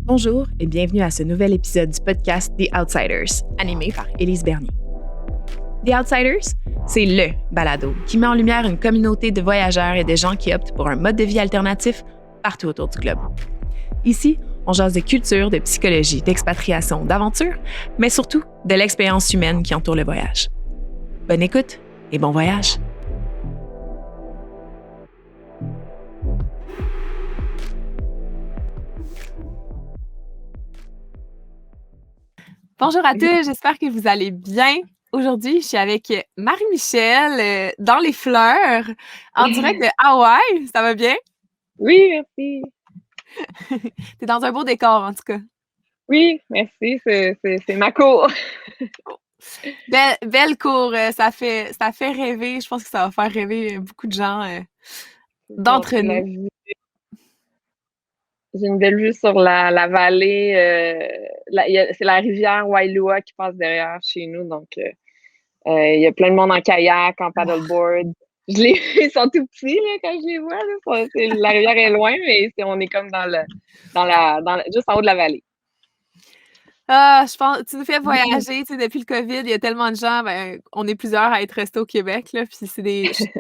Bonjour et bienvenue à ce nouvel épisode du podcast The Outsiders, animé par Élise Bernier. The Outsiders, c'est le balado qui met en lumière une communauté de voyageurs et de gens qui optent pour un mode de vie alternatif partout autour du globe. Ici, on jase de culture, de psychologie, d'expatriation, d'aventure, mais surtout de l'expérience humaine qui entoure le voyage. Bonne écoute et bon voyage! Bonjour à tous, j'espère que vous allez bien. Aujourd'hui, je suis avec Marie-Michel dans les fleurs, en direct de Hawaï. Ça va bien? Oui, merci. T'es dans un beau décor, en tout cas. Oui, merci, c'est ma cour. Belle cour, ça fait rêver. Je pense que ça va faire rêver beaucoup de gens d'entre nous. J'ai une belle vue sur la vallée. C'est la rivière Wailua qui passe derrière chez nous. Donc, il y a plein de monde en kayak, en paddleboard. Ils sont tout petits là, quand je les vois. Là. La rivière est loin, mais on est comme juste en haut de la vallée. Ah, je pense, tu nous fais voyager, tu sais, depuis le COVID, il y a tellement de gens, on est plusieurs à être restés au Québec, là, puis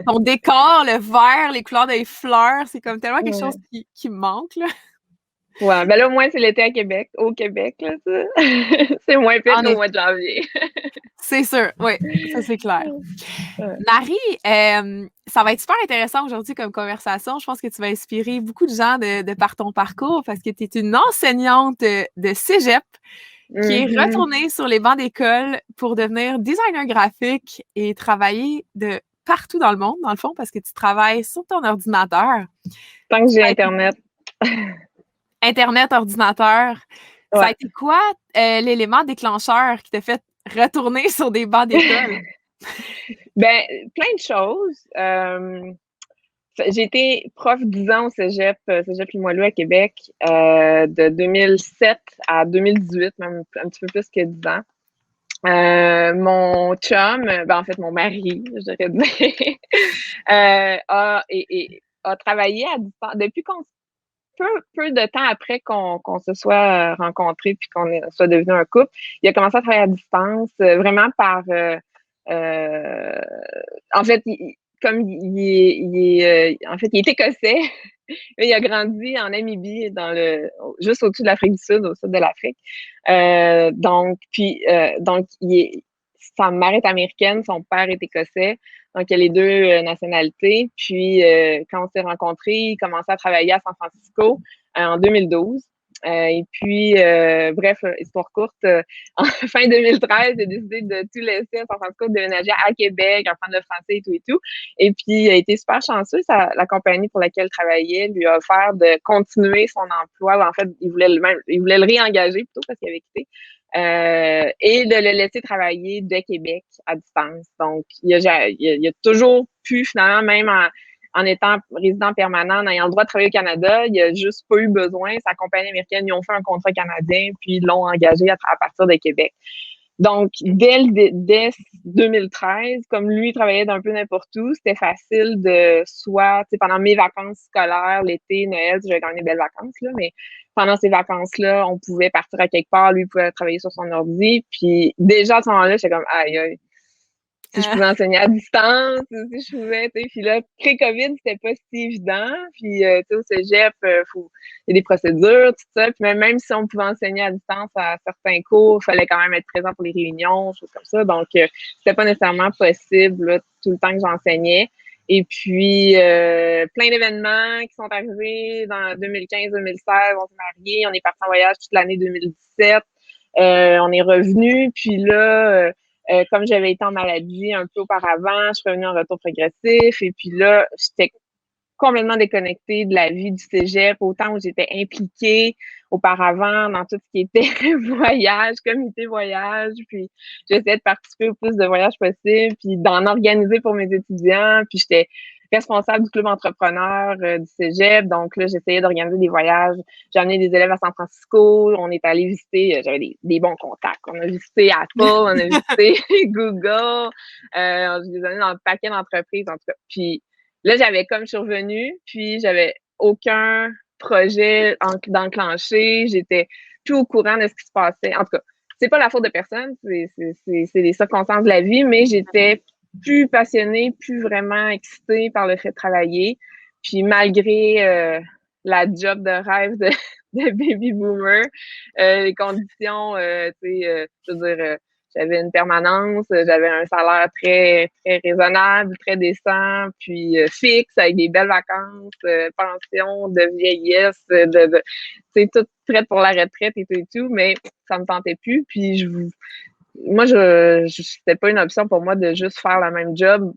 ton décor, le vert, les couleurs des fleurs, c'est comme tellement quelque chose qui me manque, là. Ouais, ben là, au moins, c'est l'été à Québec, au Québec, là, ça. C'est moins pire qu'au mois de janvier. C'est sûr, oui, ça c'est clair. Marie, ça va être super intéressant aujourd'hui comme conversation. Je pense que tu vas inspirer beaucoup de gens de par ton parcours parce que tu es une enseignante de cégep qui est retournée sur les bancs d'école pour devenir designer graphique et travailler de partout dans le monde, dans le fond, parce que tu travailles sur ton ordinateur. Tant que j'ai Internet. Internet, ordinateur. Ouais. Ça a été quoi l'élément déclencheur qui t'a fait retourner sur des bancs d'école? Ben, plein de choses. J'ai été prof 10 ans au cégep Limoilou à Québec, de 2007 à 2018, même un petit peu plus que 10 ans. Mon chum, en fait, mon mari, je dirais bien, a travaillé à distance depuis peu de temps après qu'on se soit rencontrés puis qu'on soit devenu un couple. Il a commencé à travailler à distance, vraiment par en fait, il est écossais. Il a grandi en Namibie, juste au-dessus de l'Afrique du Sud, au sud de l'Afrique. Donc, sa mère est américaine, son père est écossais. Donc, il y a les deux nationalités. Puis, quand on s'est rencontrés, il commençait à travailler à San Francisco en 2012. Et puis, bref, histoire courte, en fin 2013, j'ai décidé de tout laisser à San Francisco, de déménager à Québec, apprendre le français et tout et tout. Et puis, il a été super chanceux. La compagnie pour laquelle il travaillait lui a offert de continuer son emploi. En fait, il voulait le réengager plutôt parce qu'il avait quitté. Et de le laisser travailler de Québec à distance. Donc, il a toujours pu, finalement, même en étant résident permanent, en ayant le droit de travailler au Canada, il a juste pas eu besoin. Sa compagnie américaine, ils ont fait un contrat canadien, puis ils l'ont engagé à partir de Québec. Donc, dès 2013, comme lui travaillait d'un peu n'importe où, c'était facile de soit, tu sais, pendant mes vacances scolaires, l'été, Noël, j'avais quand même des belles vacances, là, mais pendant ces vacances-là, on pouvait partir à quelque part, lui pouvait travailler sur son ordi, puis déjà à ce moment-là, j'étais comme, aïe, si je pouvais enseigner à distance, si je pouvais, tu sais, puis là, pré-COVID, c'était pas si évident, puis, tu sais, au cégep, il y a des procédures, tout ça, puis même si on pouvait enseigner à distance à certains cours, il fallait quand même être présent pour les réunions, choses comme ça, donc, c'était pas nécessairement possible, là, tout le temps que j'enseignais. Et puis, plein d'événements qui sont arrivés dans 2015-2016, on s'est mariés, on est parti en voyage toute l'année 2017, on est revenu, puis là, comme j'avais été en maladie un peu auparavant, je suis revenue en retour progressif. Et puis là, j'étais complètement déconnectée de la vie du cégep, autant où j'étais impliquée auparavant dans tout ce qui était voyage, comité voyage. Puis j'essayais de participer au plus de voyages possible, puis d'en organiser pour mes étudiants. Puis j'étais responsable du club entrepreneur du cégep. Donc là, j'essayais d'organiser des voyages. J'ai amené des élèves à San Francisco. On est allé visiter, j'avais des bons contacts. On a visité Apple, on a visité Google. Je les ai amenés dans le paquet d'entreprises, en tout cas. Puis là, je suis revenue, puis j'avais aucun projets d'enclencher, j'étais plus au courant de ce qui se passait. En tout cas, c'est pas la faute de personne, c'est les circonstances de la vie, mais j'étais plus passionnée, plus vraiment excitée par le fait de travailler. Puis malgré la job de rêve de baby boomer, les conditions, je veux dire, j'avais une permanence, j'avais un salaire très, très raisonnable, très décent, puis fixe, avec des belles vacances, pension de vieillesse, tout prête pour la retraite et tout, mais ça me tentait plus. Puis c'était pas une option pour moi de juste faire le même job.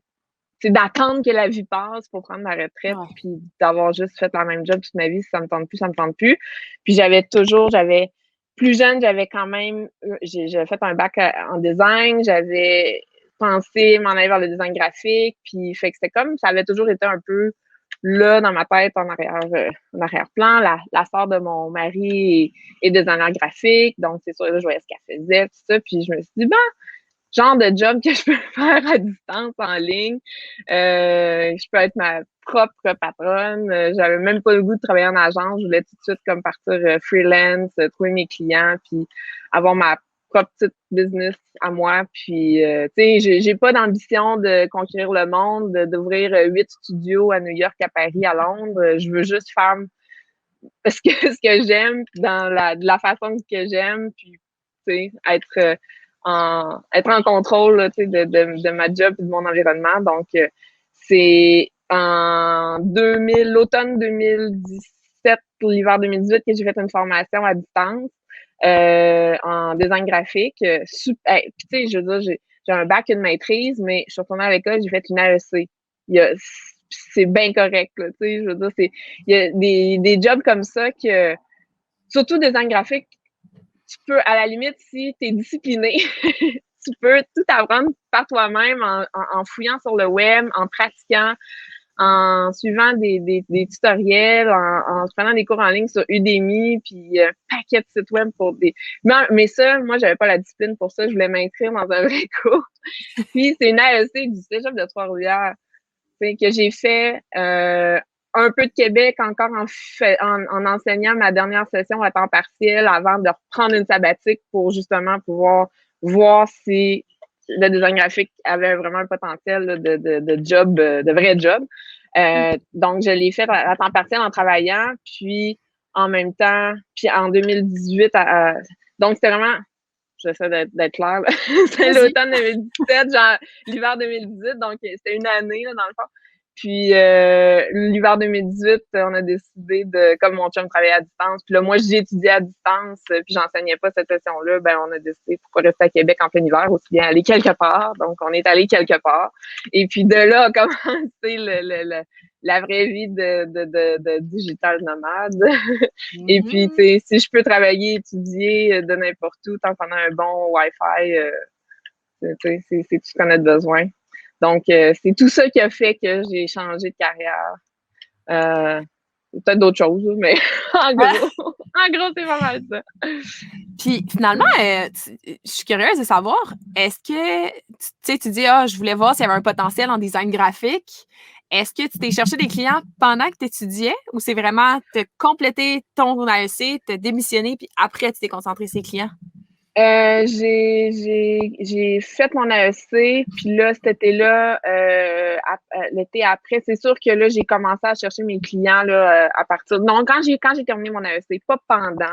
C'est d'attendre que la vie passe pour prendre ma retraite, puis d'avoir juste fait la même job toute ma vie, si ça me tente plus, ça me tente plus. Puis plus jeune, j'avais quand même, j'avais fait un bac en design, j'avais pensé m'en aller vers le design graphique, puis fait que c'était comme, ça avait toujours été un peu là dans ma tête en arrière-plan. La sœur de mon mari est designer graphique, donc c'est sûr, là, je voyais ce qu'elle faisait, tout ça, puis je me suis dit, ben, genre de job que je peux faire à distance en ligne. Je peux être ma propre patronne. J'avais même pas le goût de travailler en agence. Je voulais tout de suite comme partir freelance, trouver mes clients, puis avoir ma propre petite business à moi. Puis, tu sais, j'ai pas d'ambition de conquérir le monde, d'ouvrir 8 studios à New York, à Paris, à Londres. Je veux juste faire ce que j'aime de la façon que j'aime, puis tu sais, être en contrôle là, de ma job et de mon environnement. Donc, c'est en l'automne 2017, l'hiver 2018, que j'ai fait une formation à distance en design graphique. Puis, tu sais, je veux dire, j'ai un bac, une maîtrise, mais je suis retournée à l'école, j'ai fait une AEC. C'est bien correct, là, tu sais, je veux dire, il y a des jobs comme ça que, surtout design graphique, tu peux, à la limite, si tu es discipliné, tu peux tout apprendre par toi-même en fouillant sur le web, en pratiquant, en suivant des tutoriels, en prenant des cours en ligne sur Udemy, puis un paquet de sites web pour des... Mais ça, moi, j'avais pas la discipline pour ça. Je voulais m'inscrire dans un vrai cours. Puis c'est une AEC du Cégep de Trois-Rivières que j'ai fait un peu de Québec encore en enseignant ma dernière session à temps partiel avant de reprendre une sabbatique pour justement pouvoir voir si le design graphique avait vraiment un potentiel là, de job, de vrai job. Donc, je l'ai fait à temps partiel en travaillant, puis en même temps, puis en 2018, donc c'était vraiment, j'essaie d'être claire, c'était l'automne 2017, genre l'hiver 2018, donc c'était une année là, dans le fond. Puis l'hiver 2018, on a décidé de, comme mon chum travaillait à distance, puis là, moi, j'ai étudié à distance, puis j'enseignais pas cette session-là, ben on a décidé pourquoi rester à Québec en plein hiver, aussi bien aller quelque part. Donc, on est allé quelque part. Et puis de là a commencé la vraie vie de digital nomade. Et puis, tu sais, si je peux travailler, étudier de n'importe où, tant qu'on a un bon Wi-Fi, c'est tout ce qu'on a de besoin. Donc, c'est tout ça qui a fait que j'ai changé de carrière. Peut-être d'autres choses, mais en gros, c'est pas mal ça. Puis finalement, je suis curieuse de savoir, est-ce que, tu dis, je voulais voir s'il y avait un potentiel en design graphique. Est-ce que tu t'es cherché des clients pendant que tu étudiais ou c'est vraiment te compléter ton AEC, te démissionner, puis après, tu t'es concentré sur les clients? J'ai fait mon AEC, puis là, cet été-là, l'été après, c'est sûr que là, j'ai commencé à chercher mes clients là, à partir. Non, quand j'ai terminé mon AEC, pas pendant.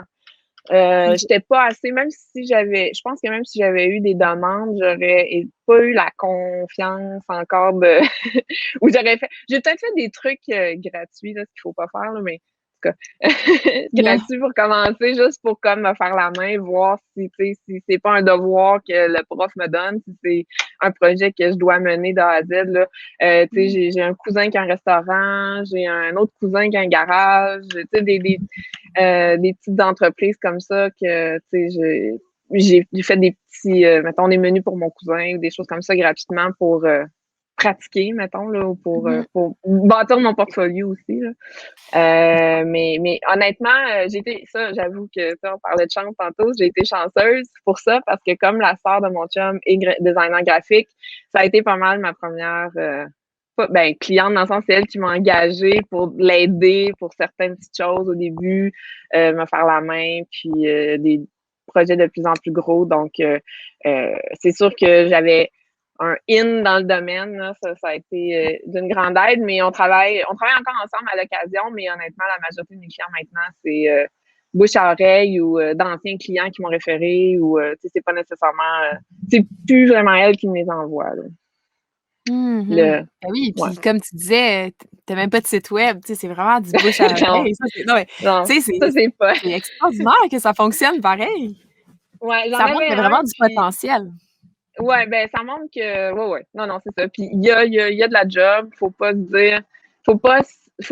J'étais pas assez, je pense que même si j'avais eu des demandes, j'aurais pas eu la confiance encore ou j'ai peut-être fait des trucs gratuits, là, ce qu'il faut pas faire, là, mais gratuit pour commencer, juste pour comme me faire la main, voir si c'est pas un devoir que le prof me donne, si c'est un projet que je dois mener de A à Z. Là. J'ai un cousin qui a un restaurant, j'ai un autre cousin qui a un garage, des petites entreprises comme ça que j'ai fait des petits, mettons, des menus pour mon cousin ou des choses comme ça gratuitement pour pratiquer, mettons, là, ou pour bâtir mon portfolio aussi. Là. Mais honnêtement, j'avoue que ça, on parlait de chance tantôt, j'ai été chanceuse pour ça parce que comme la sœur de mon chum est designer graphique, ça a été pas mal ma première pas, ben, cliente dans le sens, c'est elle qui m'a engagée pour l'aider pour certaines petites choses au début, me faire la main, puis des projets de plus en plus gros. Donc, c'est sûr que j'avais un in dans le domaine, là, ça a été d'une grande aide, mais on travaille encore ensemble à l'occasion, mais honnêtement, la majorité de mes clients maintenant, c'est bouche à oreille ou d'anciens clients qui m'ont référé ou c'est pas nécessairement c'est plus vraiment elle qui me les envoie. Là. Ben oui, puis comme tu disais, t'as même pas de site web, tu sais, c'est vraiment du bouche à oreille. Non, tu sais, ça c'est pas. c'est extraordinaire que ça fonctionne pareil. Ouais, Ça montre qu'il y a vraiment du potentiel. Ouais, ben ça montre que ouais. Non, c'est ça. Puis il y a de la job, faut pas se dire, faut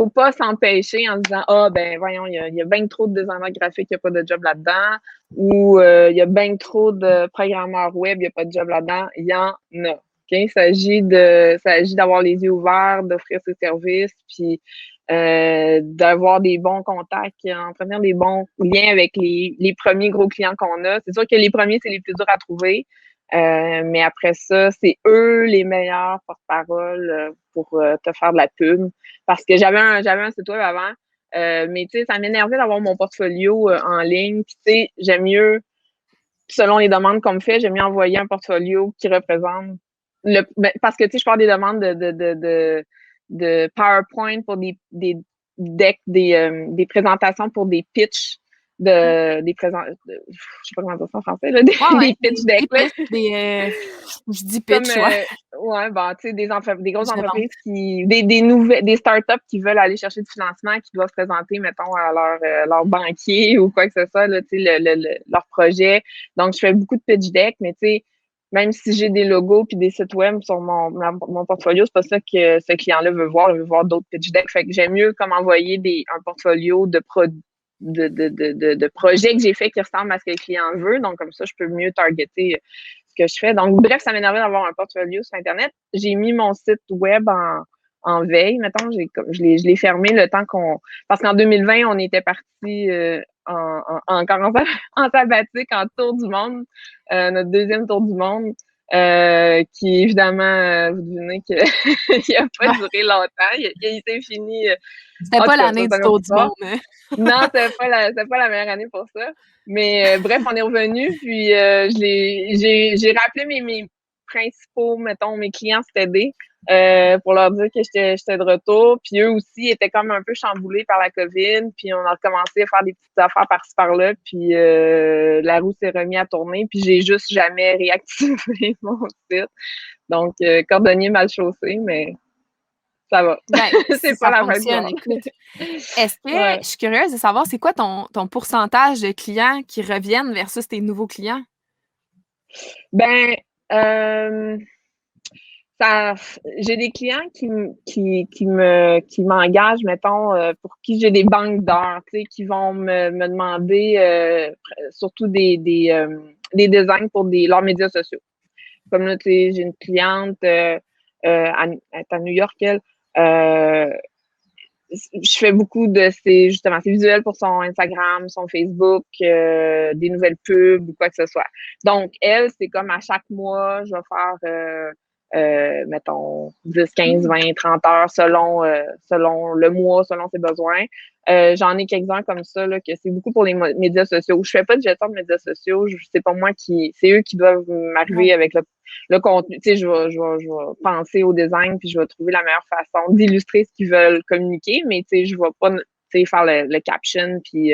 pas s'empêcher en se disant ben voyons, il y a bien trop de designers graphiques, il n'y a pas de job là-dedans, ou il y a bien trop de programmeurs web, il n'y a pas de job là-dedans. Il y en a. Okay? Il s'agit d'avoir les yeux ouverts, d'offrir ses services, puis d'avoir des bons contacts, entretenir des bons liens avec les premiers gros clients qu'on a. C'est sûr que les premiers, c'est les plus durs à trouver. Mais après ça, c'est eux les meilleurs porte-parole pour te faire de la pub. Parce que j'avais un site web avant, mais tu sais, ça m'énervait d'avoir mon portfolio en ligne. Puis tu sais, j'aime mieux, selon les demandes qu'on me fait, j'aime mieux envoyer un portfolio qui représente parce que tu sais, je parle des demandes de PowerPoint pour des decks, des présentations pour des pitchs je sais pas comment dire ça en français, là, des pitch decks. Je dis pitch, ouais, bon, tu sais, des grosses entreprises des startups qui veulent aller chercher du financement, qui doivent présenter, mettons, à leur banquier ou quoi que ce soit, là, tu sais, leur projet. Donc, je fais beaucoup de pitch decks, mais tu sais, même si j'ai des logos puis des sites web sur mon portfolio, c'est pas ça que ce client-là veut voir. Il veut voir d'autres pitch decks. Fait que j'aime mieux comme envoyer un portfolio de projets que j'ai fait qui ressemblent à ce que le client veut. Donc, comme ça, je peux mieux targeter ce que je fais. Donc, bref, ça m'énervait d'avoir un portfolio sur Internet. J'ai mis mon site web en veille, mettons. Je l'ai fermé le temps parce qu'en 2020, on était parti encore en sabbatique, en tour du monde, notre deuxième tour du monde. Qui évidemment, vous devinez qu'il n'a pas duré longtemps. Il s'est fini. C'était pas l'année du tour du monde. Hein? Non, c'était pas la meilleure année pour ça. Mais bref, on est revenu, puis j'ai rappelé mes principaux, mettons, mes clients CTD pour leur dire que j'étais de retour. Puis eux aussi étaient comme un peu chamboulés par la COVID. Puis on a recommencé à faire des petites affaires par-ci par-là. Puis la roue s'est remise à tourner. Puis j'ai juste jamais réactivé mon site. Donc, cordonnier mal chaussé, mais ça va. Ben, c'est pas la fin de mois. Écoute. Est-ce que, je suis curieuse de savoir, c'est quoi ton pourcentage de clients qui reviennent versus tes nouveaux clients? Ben, j'ai des clients qui m'engagent, mettons, pour qui j'ai des banques d'heures, tu sais, qui vont me demander surtout des designs pour leurs médias sociaux. Comme là, tu sais, j'ai une cliente, elle est à New York, elle. Je fais beaucoup de ces visuels pour son Instagram, son Facebook, des nouvelles pubs ou quoi que ce soit. Donc, elle, c'est comme à chaque mois, je vais faire, mettons, 10, 15, 20, 30 heures selon le mois, selon ses besoins. J'en ai quelques-uns comme ça, là, que c'est beaucoup pour les médias sociaux. Je fais pas de gestion de médias sociaux. C'est pas moi c'est eux qui doivent m'arriver avec le contenu. Tu sais, je vais penser au design puis je vais trouver la meilleure façon d'illustrer ce qu'ils veulent communiquer, mais tu sais, je vais pas, tu sais, faire le caption puis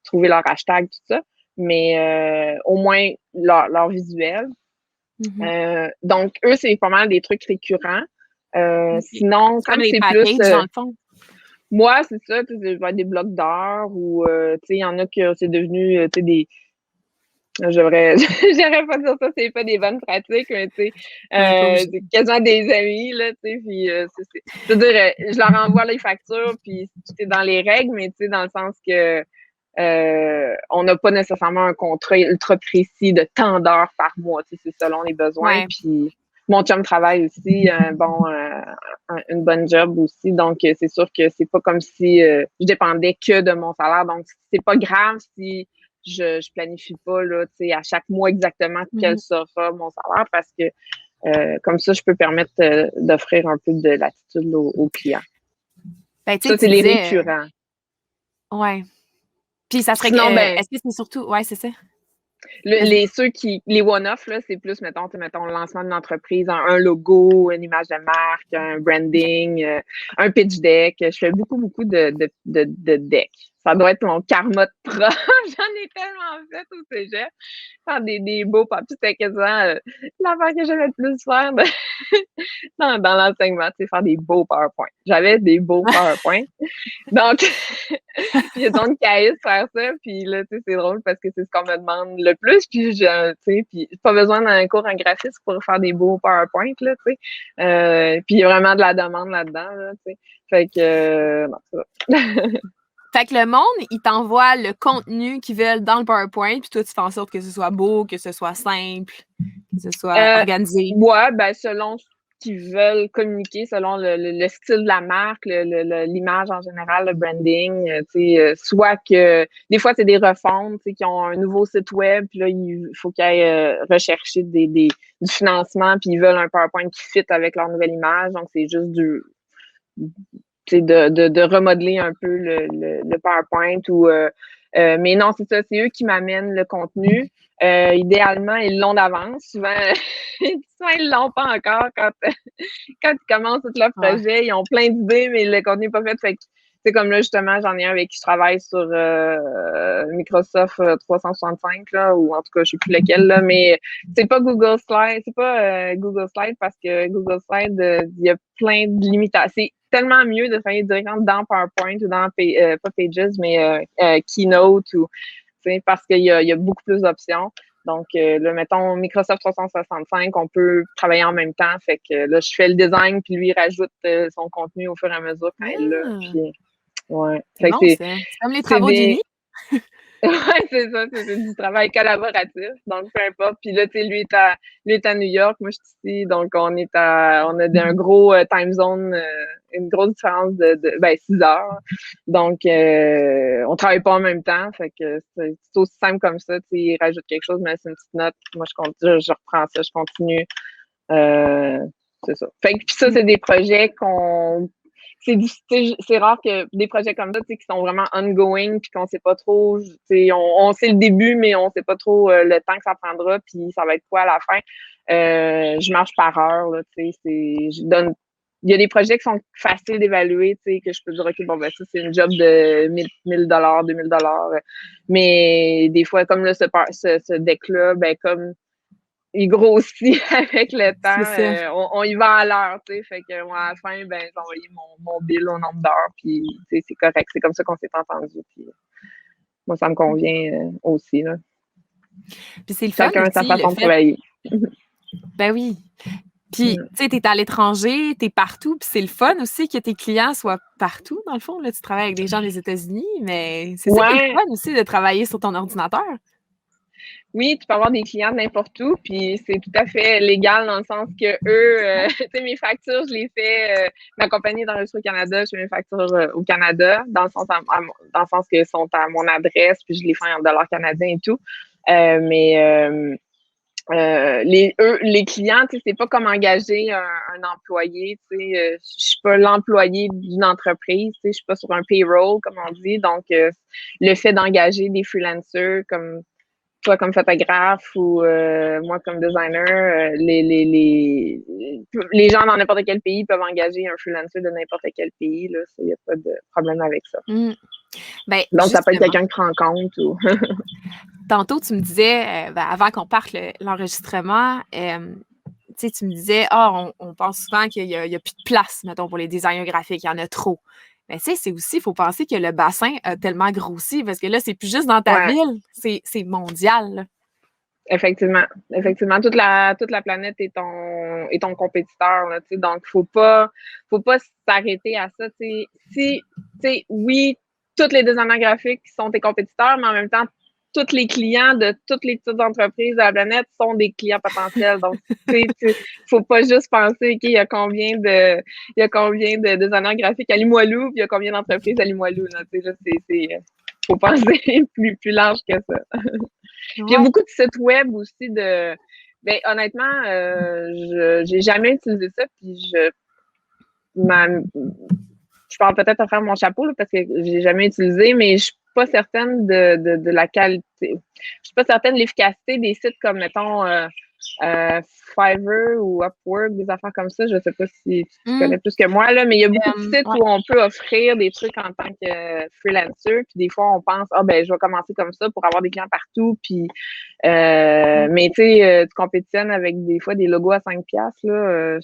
trouver leur hashtag, tout ça. Mais au moins leur visuel. Donc, eux, c'est pas mal des trucs récurrents. Sinon, comme c'est plus... dans le fond. Moi, c'est ça, tu sais, des blocs d'heures ou, tu sais, il y en a que c'est devenu, tu sais, des... J'aurais pas dire ça, c'est pas des bonnes pratiques, mais tu sais, c'est quasiment des amis, là, tu sais, puis c'est-à-dire, je leur envoie les factures, puis c'est dans les règles, mais tu sais, dans le sens que on n'a pas nécessairement un contrat ultra précis de tant d'heures par mois, tu sais, c'est selon les besoins, puis mon chum travaille aussi, une bonne job aussi, donc c'est sûr que c'est pas comme si je dépendais que de mon salaire, donc c'est pas grave si je planifie pas là, tu sais, à chaque mois exactement quel sera mon salaire, parce que Comme ça, je peux permettre d'offrir un peu de latitude aux clients. Ben, ça, c'est les récurrents. Ouais. Puis ça serait Sinon, est-ce que c'est surtout... Ouais, c'est ça. Les one-off, là, c'est plus, mettons, le lancement d'une entreprise, un logo, une image de marque, un branding, un pitch deck. Je fais beaucoup de decks. Ça doit être mon karma de prof. J'en ai tellement fait au cégep. Faire des beaux papiers. C'était quasiment l'affaire que j'aimais le plus faire dans l'enseignement, c'est faire des beaux PowerPoint. J'avais des beaux PowerPoint. Donc, il y a donc qui haïssent faire ça, puis là, tu sais, c'est drôle parce que c'est ce qu'on me demande le plus, puis tu sais, puis pas besoin d'un cours en graphisme pour faire des beaux PowerPoint, là, tu sais. Puis il y a vraiment de la demande là-dedans, là, tu sais. Fait que, non, c'est ça. Fait que le monde, il t'envoie le contenu qu'ils veulent dans le PowerPoint, puis toi, tu fais en sorte que ce soit beau, que ce soit simple, que ce soit organisé. Ouais, ben selon ce qu'ils veulent communiquer, selon le style de la marque, l'image en général, le branding, tu sais, soit que des fois c'est des refontes, tu sais, qui ont un nouveau site web, puis là il faut qu'ils aillent rechercher du financement, puis ils veulent un PowerPoint qui fit avec leur nouvelle image, donc c'est juste de remodeler un peu le PowerPoint ou mais non, c'est ça, c'est eux qui m'amènent le contenu. Idéalement, ils l'ont d'avance. Souvent, ils l'ont pas encore quand ils commencent tout leur projet. Ils ont plein d'idées, mais le contenu n'est pas fait. Fait que, c'est comme là, justement, j'en ai un avec qui je travaille sur Microsoft 365, là, ou en tout cas, je sais plus lequel, là, mais c'est pas Google Slide, c'est pas Google Slide parce que Google Slide, il y a plein de limitations. C'est tellement mieux de travailler directement dans PowerPoint ou dans, pas Pages, mais Keynote ou, parce qu'il y a beaucoup plus d'options. Donc, là, mettons, Microsoft 365, on peut travailler en même temps. Fait que là, je fais le design, puis lui, il rajoute son contenu au fur et à mesure quand il l'a. Puis, ouais. C'est bon, c'est comme les travaux d'Uni. Ouais, c'est ça, c'est du travail collaboratif, donc peu importe. Puis là, tu sais, lui est à New York, moi je suis ici, donc on a un gros time zone, une grosse différence de 6 heures. Donc on travaille pas en même temps, fait que c'est aussi simple comme ça, tu sais, il rajoute quelque chose, mais c'est une petite note, moi je reprends ça, je continue. C'est ça. Fait que puis ça, c'est des projets c'est rare que des projets comme ça, tu sais, qui sont vraiment ongoing, puis qu'on sait pas trop, tu sais, on sait le début, mais on sait pas trop le temps que ça prendra, puis ça va être quoi à la fin. Je marche par heure, là, tu sais, il y a des projets qui sont faciles d'évaluer, tu sais, que je peux dire, OK, bon, ben, ça, c'est une job de $1,000, $2,000. Mais des fois, comme là, ce deck-là, ben, comme il grossit avec le temps. On y va à l'heure, tu sais. Fait que moi, à la fin, ben, j'ai envoyé mon bill au nombre d'heures, puis c'est correct. C'est comme ça qu'on s'est entendu. Puis moi, ça me convient aussi, là. Puis c'est le fun. Chacun sa façon de travailler. Ben oui. Puis, tu sais, t'es à l'étranger, t'es partout, puis c'est le fun aussi que tes clients soient partout, dans le fond. Là, tu travailles avec des gens des États-Unis, mais c'est ça qui est le fun aussi de travailler sur ton ordinateur. Oui, tu peux avoir des clients de n'importe où, puis c'est tout à fait légal dans le sens que eux, tu sais, mes factures, je les fais, ma compagnie est enregistrée au Canada, je fais mes factures au Canada, dans le sens qu'elles sont à mon adresse, puis je les fais en dollars canadiens et tout. Mais les clients, tu sais, c'est pas comme engager un employé, tu sais, je suis pas l'employé d'une entreprise, tu sais, je suis pas sur un payroll, comme on dit, donc le fait d'engager des freelancers comme toi comme photographe ou moi comme designer, les gens dans n'importe quel pays peuvent engager un freelancer de n'importe quel pays. Il n'y a pas de problème avec ça. Ben, donc, ça peut être quelqu'un qui prend en compte. Ou Tantôt, tu me disais, avant qu'on parte l'enregistrement, tu me disais, on pense souvent qu'il n'y a plus de place, mettons, pour les designers graphiques, il y en a trop. Mais tu sais, c'est aussi, il faut penser que le bassin a tellement grossi parce que là, c'est plus juste dans ta ville, c'est mondial. Là. Effectivement. Toute la planète est ton compétiteur. Là, donc, faut pas s'arrêter à ça. Oui, tous les designers graphiques sont tes compétiteurs, mais en même temps, tous les clients de toutes les petites entreprises de la planète sont des clients potentiels. Donc, faut pas juste penser qu'il y a combien de designers graphiques à Limoilou, puis il y a combien d'entreprises à Limoilou. Faut penser plus large que ça. Puis il y a beaucoup de sites web aussi Ben, honnêtement, j'ai jamais utilisé ça, puis je parle peut-être à faire mon chapeau, là, parce que j'ai jamais utilisé, mais je suis pas certaine de la qualité. Je suis pas certaine de l'efficacité des sites comme, mettons, Fiverr ou Upwork, des affaires comme ça. Je sais pas si tu connais plus que moi, là, mais il y a beaucoup de sites ouais. où on peut offrir des trucs en tant que freelancer. Puis des fois, on pense, ben, je vais commencer comme ça pour avoir des clients partout. Puis, mais tu sais, tu compétitionnes avec des fois des logos à 5$, là.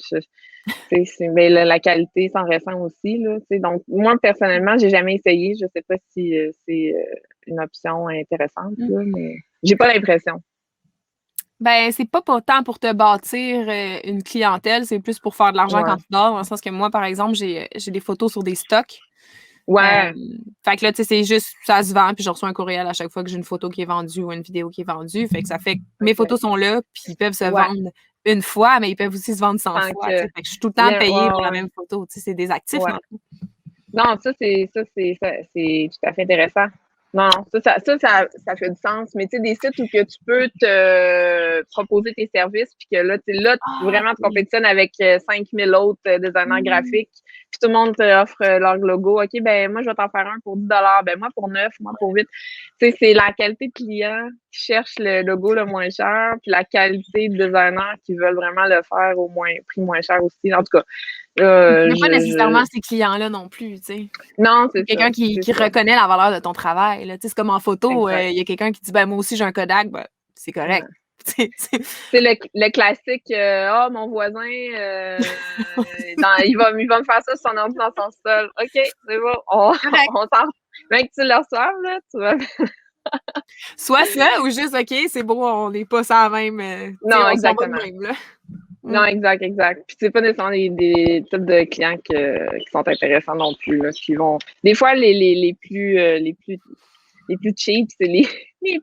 Mais la qualité s'en ressent aussi, là. Donc, moi, personnellement, j'ai jamais essayé. Je sais pas si c'est une option intéressante, là, mais j'ai pas l'impression. Ben, c'est pas tant pour te bâtir une clientèle, c'est plus pour faire de l'argent quand tu dors, dans le sens que moi, par exemple, j'ai des photos sur des stocks. Ouais. Fait que là, tu sais, c'est juste, ça se vend, puis je reçois un courriel à chaque fois que j'ai une photo qui est vendue ou une vidéo qui est vendue. Fait que ça fait que mes photos sont là, puis ils peuvent se vendre une fois, mais ils peuvent aussi se vendre 100 fois. Fait que je suis tout le temps payée pour la même photo. Tu sais, c'est des actifs. Non, ça, c'est tout à fait intéressant. Non, ça fait du sens. Mais tu sais, des sites où que tu peux te proposer tes services, puis que là, vraiment, tu compétitionnes avec 5000 autres designers graphiques, puis tout le monde t'offre leur logo. OK, ben moi, je vais t'en faire un pour 10$, ben moi pour 9, moi pour 8. Tu sais, c'est la qualité de client qui cherche le logo le moins cher, puis la qualité de designers qui veulent vraiment le faire au prix moins cher aussi. En tout cas, pas nécessairement ces clients-là non plus, tu sais. Non, c'est quelqu'un qui reconnaît la valeur de ton travail. Là. C'est comme en photo, il y a quelqu'un qui dit ben moi aussi j'ai un Kodak, ben, c'est correct. C'est le classique mon voisin il va me faire ça sur son ordi dans son sol. OK, c'est bon. On s'en. Même que tu le reçoives, là, tu vas. Soit ça, ou juste OK, c'est bon, on n'est pas ça même. Non, exactement. Même, là. Non, exact. Puis c'est pas nécessairement des types de clients qui sont intéressants non plus. Là, qui vont. Des fois, les plus cheap, c'est les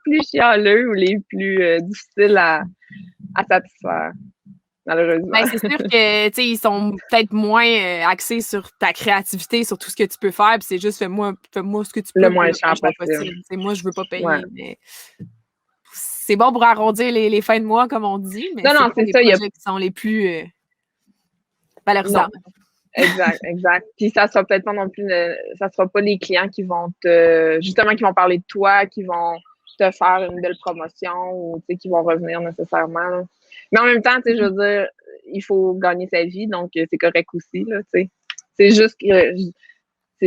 plus chialeux ou les plus difficiles à satisfaire. Malheureusement. Ben, c'est sûr que ils sont peut-être moins axés sur ta créativité, sur tout ce que tu peux faire, puis c'est juste fais-moi ce que tu peux. Le moins cher possible. Moi, je veux pas payer, mais c'est bon pour arrondir les fins de mois, comme on dit, mais non, c'est ça. Les projets qui sont les plus valorisants. Exact. Puis ça sera peut-être pas non plus, ça sera pas les clients qui vont qui vont parler de toi, qui vont te faire une belle promotion ou qui vont revenir nécessairement. Là. Mais en même temps, je veux dire, il faut gagner sa vie, donc c'est correct aussi, là, tu sais. C'est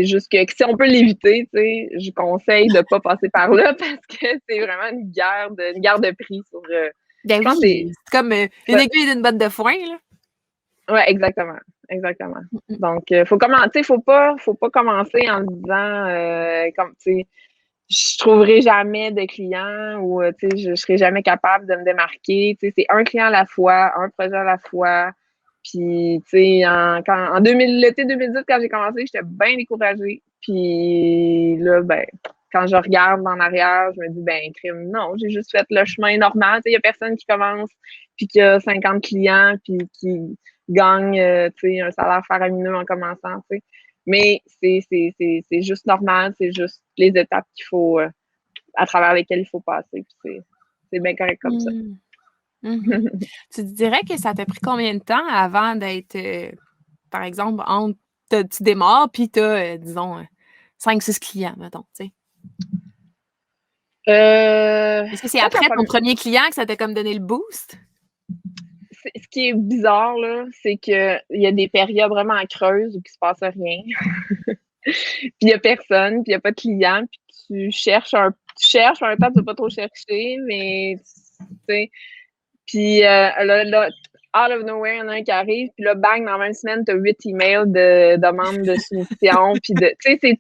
juste que si on peut l'éviter, tu sais, je conseille de pas passer par là parce que c'est vraiment une guerre de prix sur. Ben oui, c'est comme une aiguille d'une botte de foin, là. Ouais, exactement. Donc, faut pas commencer en disant comme tu sais, je trouverai jamais de clients ou tu sais, je serai jamais capable de me démarquer. Tu sais, c'est un client à la fois, un projet à la fois. Puis, tu sais, l'été 2010, quand j'ai commencé, j'étais bien découragée. Puis là, ben, quand je regarde en arrière, je me dis, ben, crime, non, j'ai juste fait le chemin normal. Tu sais, il y a personne qui commence, puis qui a 50 clients, puis qui gagne, tu sais, un salaire faramineux en commençant, tu sais. Mais c'est juste normal, c'est juste les étapes qu'il faut, à travers lesquelles il faut passer. Puis c'est bien correct comme ça. Tu dirais que ça t'a pris combien de temps avant d'être, par exemple, tu démarres, puis tu as, disons, 5-6 clients, mettons, tu sais? Est-ce que c'est après ton premier client que ça t'a comme donné le boost? Ce qui est bizarre, là, c'est qu'il y a des périodes vraiment creuses où il se passe rien. Puis il n'y a personne, puis il n'y a pas de clients, puis tu cherches, en même temps, tu ne veux pas trop chercher, mais tu sais. Puis là, out of nowhere, il y en a un qui arrive, puis là, bang, dans la même semaine, tu as 8 emails de demande de soumission, puis tu sais, c'est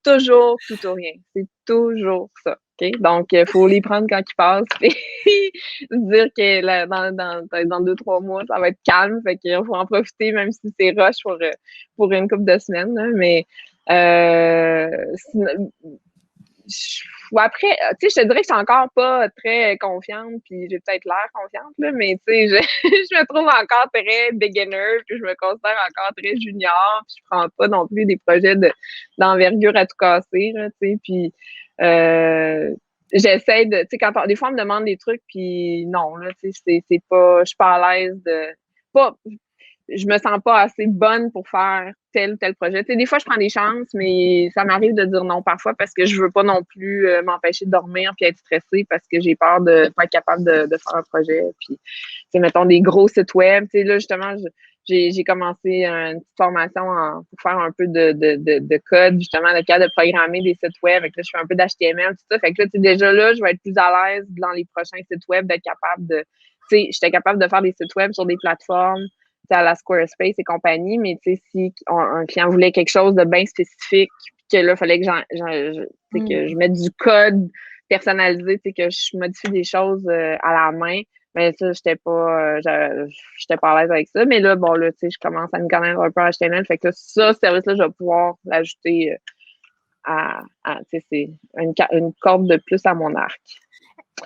toujours tout ou rien. C'est toujours ça. Okay? Donc, il faut les prendre quand ils passent, puis se dire que là, dans 2-3 mois, ça va être calme, fait qu'il faut en profiter, même si c'est rush pour une couple de semaines, là, mais après, tu sais, je te dirais que je suis encore pas très confiante, puis j'ai peut-être l'air confiante, là, mais tu sais, je me trouve encore très beginner, puis je me considère encore très junior, puis je prends pas non plus des projets d'envergure à tout casser, là, tu sais, puis j'essaie de, tu sais, des fois, on me demande des trucs, puis non, là, tu sais, c'est pas, je suis pas à l'aise pas, je me sens pas assez bonne pour faire tel ou tel projet. Tu sais, des fois, je prends des chances, mais ça m'arrive de dire non parfois parce que je veux pas non plus m'empêcher de dormir puis être stressée parce que j'ai peur de pas être capable de faire un projet. Puis, tu sais, mettons des gros sites web. Tu sais, là, justement, j'ai commencé une petite formation pour faire un peu de code, justement, le cas de programmer des sites web. Fait que là, je fais un peu d'HTML, tout ça. Fait que là, tu sais, déjà là, je vais être plus à l'aise dans les prochains sites web d'être capable de, tu sais, j'étais capable de faire des sites web sur des plateformes à la Squarespace et compagnie, mais tu sais, si un client voulait quelque chose de bien spécifique, que là, il fallait que que je mette du code personnalisé, tu sais, que je modifie des choses à la main, mais ça, j'étais pas à l'aise avec ça. Mais là, bon, là, tu sais, je commence à me connaître un peu en HTML, fait que là, ça, ce service-là, je vais pouvoir l'ajouter tu sais, c'est une corde de plus à mon arc.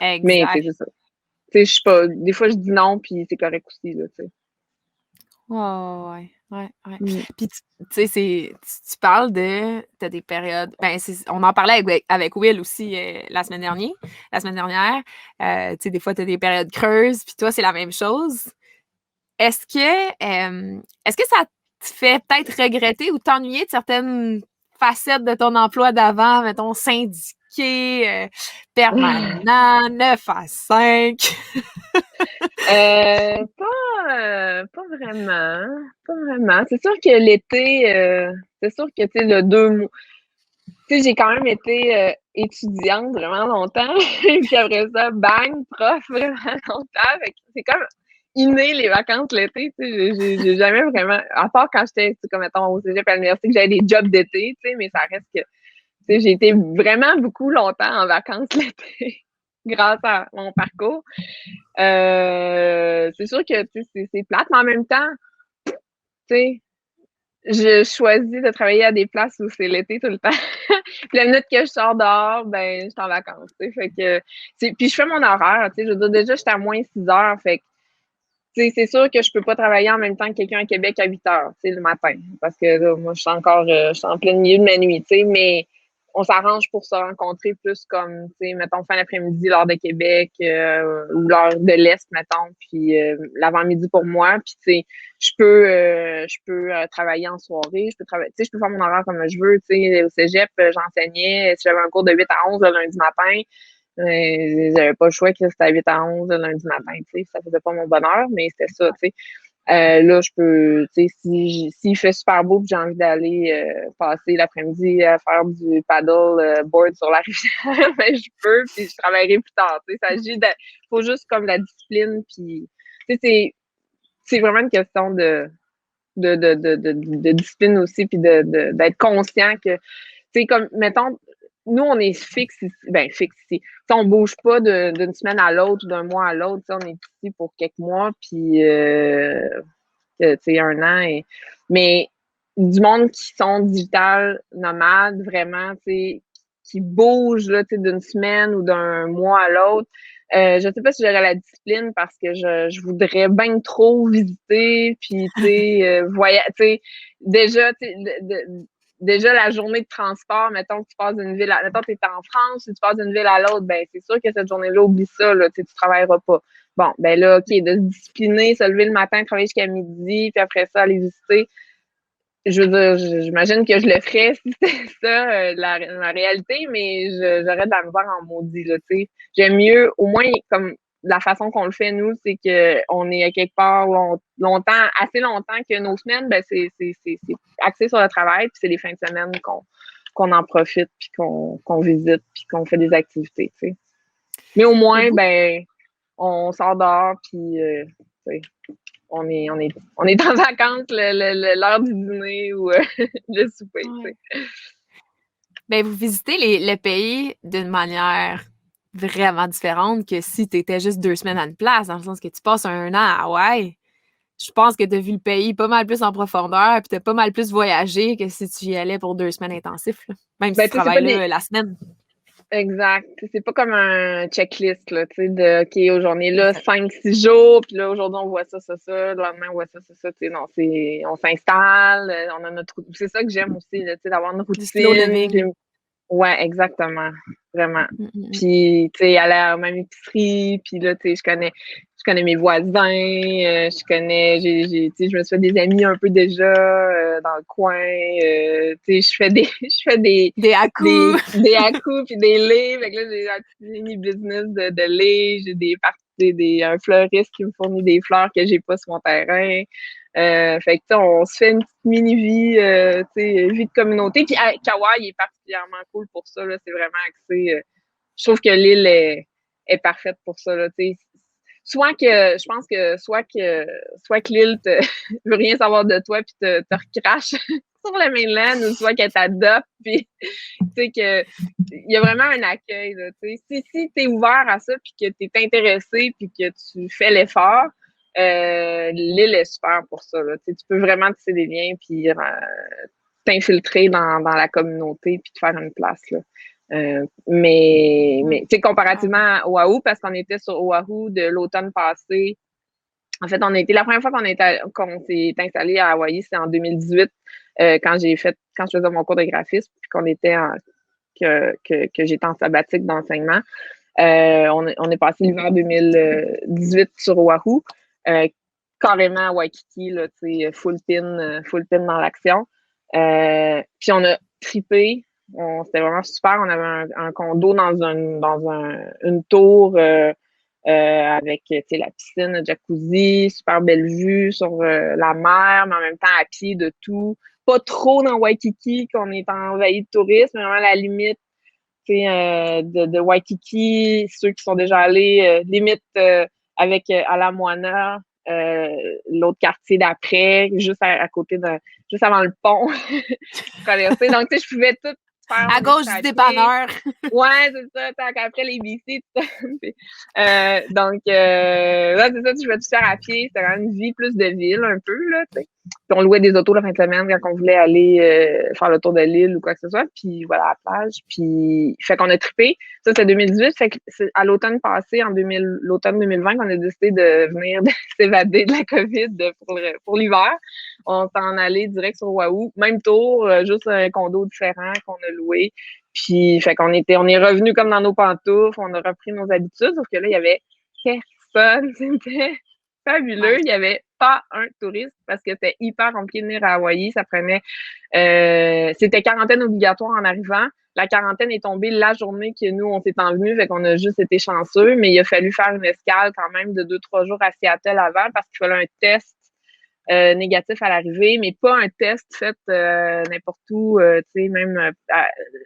Mais, tu sais, c'est ça. Tu sais, je suis pas, des fois, je dis non, puis c'est correct aussi, là, tu sais. Ouais. Puis, tu sais, tu parles t'as des périodes. Ben, on en parlait avec Will aussi la semaine dernière. Tu sais, des fois, tu as des périodes creuses, puis toi, c'est la même chose. Est-ce que ça te fait peut-être regretter ou t'ennuyer de certaines facettes de ton emploi d'avant, mettons, syndiqué, permanent, 9 à 5? Pas vraiment. Pas vraiment. C'est sûr que l'été, c'est sûr que, tu sais, le 2 mois. Tu sais, j'ai quand même été étudiante vraiment longtemps. Puis après ça, bang, prof vraiment longtemps. Fait que c'est comme inné les vacances l'été. Tu sais, j'ai jamais vraiment. À part quand j'étais, comme mettons, au cégep à l'université, que j'avais des jobs d'été, tu sais, mais ça reste que. Tu sais, j'ai été vraiment beaucoup longtemps en vacances l'été grâce à mon parcours. C'est sûr que c'est plate, mais en même temps, tu sais, je choisis de travailler à des places où c'est l'été tout le temps. Puis la minute que je sors dehors, ben, je suis en vacances, tu sais. Fait que, puis je fais mon horaire, tu sais. Je veux dire, déjà, j'étais à moins 6 heures. Fait que, tu sais, c'est sûr que je peux pas travailler en même temps que quelqu'un à Québec à 8 heures, tu sais, le matin. Parce que là, moi, je suis en plein milieu de ma nuit, tu sais. Mais on s'arrange pour se rencontrer plus comme, tu sais, mettons, fin d'après-midi, l'heure de Québec ou l'heure de l'Est, mettons, puis l'avant-midi pour moi. Puis, tu sais, je peux travailler en soirée, je peux travailler, tu sais, je peux faire mon horaire comme je veux, tu sais, au cégep, j'enseignais, si j'avais un cours de 8 à 11 le lundi matin, j'avais pas le choix que c'était à 8 à 11 le lundi matin, tu sais, ça faisait pas mon bonheur, mais c'était ça, tu sais. Là, je peux, tu sais, s'il fait super beau et j'ai envie d'aller passer l'après-midi à faire du paddle board sur la rivière, ben, je peux, puis je travaillerai plus tard. Tu sais, il s'agit faut juste comme la discipline, puis tu sais, c'est vraiment une question de discipline aussi, puis d'être conscient que, tu sais, comme, mettons, nous, on est fixe ici. Ben, fixe ici. T'sais, on bouge pas d'une semaine à l'autre, d'un mois à l'autre. On est ici pour quelques mois, puis, tu sais, un an. Mais du monde qui sont digital nomades, vraiment, tu sais, qui bougent, là, tu sais, d'une semaine ou d'un mois à l'autre. Je sais pas si j'aurais la discipline parce que je voudrais bien trop visiter, puis, tu sais, tu sais, déjà, tu sais, déjà, la journée de transport, mettons que tu passes d'une ville mettons que tu es en France, si tu passes d'une ville à l'autre, ben c'est sûr que cette journée-là, oublie ça, là, tu travailleras pas. Bon, ben là, OK, de se discipliner, se lever le matin, travailler jusqu'à midi, puis après ça, aller visiter. Je veux dire, j'imagine que je le ferais si c'était ça, la réalité, mais j'aurais de la misère en maudit, là, tu sais. J'aime mieux, au moins, comme la façon qu'on le fait, nous, c'est qu'on est à quelque part longtemps, assez longtemps que nos semaines, ben c'est axé sur le travail, puis c'est les fins de semaine qu'on en profite, puis qu'on visite, puis qu'on fait des activités, tu sais. Mais au moins, ben, on sort dehors, puis tu sais, on est en vacances l'heure du dîner ou le souper, Ouais. tu sais. Ben, vous visitez le pays d'une manière vraiment différente que si tu étais juste 2 semaines à une place, dans le sens que tu passes un an à Hawaï. Je pense que tu as vu le pays pas mal plus en profondeur, puis tu as pas mal plus voyagé que si tu y allais pour 2 semaines intensifs, là. Même si tu travailles là la semaine. Exact. C'est pas comme un checklist, là, tu sais, de OK, aujourd'hui, là, 5-6 jours, puis là, aujourd'hui, on voit ça, le lendemain, on voit ça, tu sais, non, on s'installe, on a notre routine. C'est ça que j'aime aussi, là, tu sais, d'avoir une Du slow living. routine. Ouais, exactement. vraiment. Puis, tu sais, aller à la même épicerie, puis là, tu sais, je connais mes voisins, je me suis fait des amis un peu déjà dans le coin. Tu sais, je fais Des à-coups. des à-coups puis des lait. Fait que là, j'ai un petit mini business de lait. J'ai un fleuriste qui me fournit des fleurs que j'ai pas sur mon terrain. Fait que, on se fait une petite mini-vie, tu sais, vie de communauté. Puis Kauai est particulièrement cool pour ça, là. C'est vraiment axé. Je trouve que l'île est parfaite pour ça, là, tu sais. Je pense que soit que l'île veut rien savoir de toi puis te recrache sur le mainland, ou soit qu'elle t'adopte, puis tu sais que il y a vraiment un accueil, là, tu sais. Si t'es ouvert à ça puis que t'es intéressé puis que tu fais l'effort, l'île est super pour ça, là. Tu sais, tu peux vraiment tisser des liens puis t'infiltrer dans la communauté puis te faire une place, là. Mais tu sais, comparativement à Oahu, parce qu'on était sur Oahu de l'automne passé. En fait, la première fois qu'on s'est installé à Hawaï, c'est en 2018, quand je faisais mon cours de graphisme, puis que j'étais en sabbatique d'enseignement. On est passé l'hiver 2018 sur Oahu, carrément à Waikiki, là, tu sais, full pin dans l'action. Puis on a trippé. C'était vraiment super. On avait un condo dans une tour avec la piscine, le jacuzzi, super belle vue sur la mer, mais en même temps à pied de tout. Pas trop dans Waikiki qu'on est envahi de touristes, mais vraiment à la limite de Waikiki, ceux qui sont déjà allés, limite avec Ala Moana, l'autre quartier d'après, juste avant le pont, traverser. Donc, tu sais, je pouvais tout faire. À gauche du dépanneur. Ouais, c'est ça. Après les bici, tout ça. Donc, là, c'est ça, je vais tout faire à pied. C'était quand même une vie plus de ville, un peu, là, tu sais. Puis on louait des autos la fin de semaine quand on voulait aller faire le tour de l'île ou quoi que ce soit. Puis voilà, à la plage. Puis, fait qu'on a trippé. Ça, c'est 2018. Fait que c'est à l'automne passé, l'automne 2020, qu'on a décidé de venir s'évader de la COVID pour l'hiver. On s'en allait direct sur Oahu. Même tour, juste un condo différent qu'on a loué. Puis, fait qu'on est revenu comme dans nos pantoufles. On a repris nos habitudes. Sauf que là, il y avait personne. C'était fabuleux. Il y avait pas un touriste parce que c'était hyper compliqué de venir à Hawaï. Ça prenait, c'était quarantaine obligatoire en arrivant. La quarantaine est tombée la journée que nous, on s'est envenus, fait qu'on a juste été chanceux, mais il a fallu faire une escale quand même de 2-3 jours à Seattle avant parce qu'il fallait un test négatif à l'arrivée, mais pas un test fait n'importe où, tu sais, même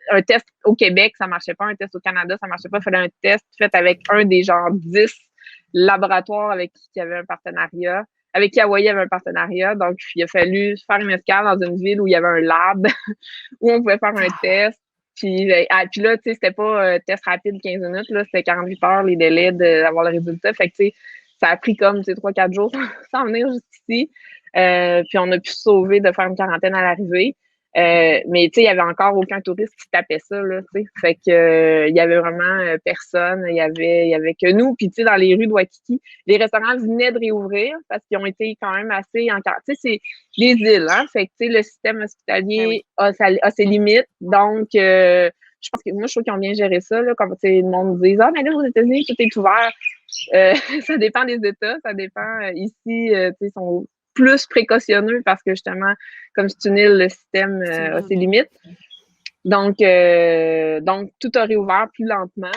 un test au Québec, ça marchait pas, un test au Canada, ça marchait pas, il fallait un test fait avec un des genre 10 laboratoires avec qui il y avait un partenariat, avec qui Hawaii avait un partenariat, donc il a fallu faire une escale dans une ville où il y avait un lab, où on pouvait faire un test. Puis là, tu sais, c'était pas test rapide 15 minutes, là, c'était 48 heures les délais d'avoir le résultat. Fait que, tu sais, ça a pris comme, tu sais, 3-4 jours sans venir jusqu'ici. Puis on a pu se sauver de faire une quarantaine à l'arrivée. Mais, tu sais, il y avait encore aucun touriste qui tapait ça, là, tu sais. Fait que, il y avait vraiment personne. Il y avait que nous. Puis, tu sais, dans les rues de Waikiki, les restaurants venaient de réouvrir parce qu'ils ont été quand même assez encore. Tu sais, c'est les îles, hein. Fait que, tu sais, le système hospitalier a ses limites. Donc, je pense que moi, je trouve qu'ils ont bien géré ça, là. Comme, tu sais, le monde dit, ah, mais là, aux États-Unis, tout est ouvert. Ça dépend des États. Ça dépend. Ici, tu sais, ils sont plus précautionneux parce que justement, comme c'est une île, le système a ses limites. Donc, tout a réouvert plus lentement.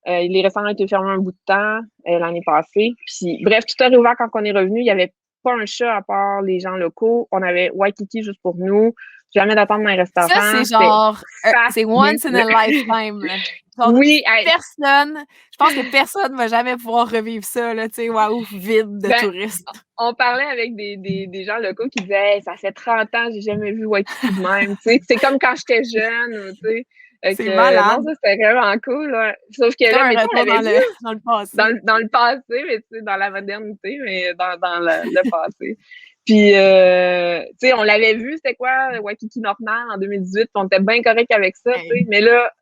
Les restaurants ont été fermés un bout de temps l'année passée. Puis, bref, tout a réouvert quand on est revenu. Il n'y avait pas un chat à part les gens locaux. On avait Waikiki juste pour nous. Jamais d'attendre dans un restaurant. Ça, c'est genre, c'est once in a lifetime, là. Genre, oui, je pense que personne ne va jamais pouvoir revivre ça, là, tu sais, waouh, vide de touristes. On parlait avec des gens locaux qui disaient hey, ça fait 30 ans, j'ai jamais vu Waikiki de même. C'est comme quand j'étais jeune, tu sais. C'est malade. Non, ça, c'était vraiment cool. Là. Sauf que là, on l'avait vu dans le passé. Dans le passé, mais tu sais, dans la modernité, mais dans le passé. Puis, tu sais, on l'avait vu, c'était quoi, Waikiki Normal en 2018, on était bien correct avec ça, tu sais. Mais là,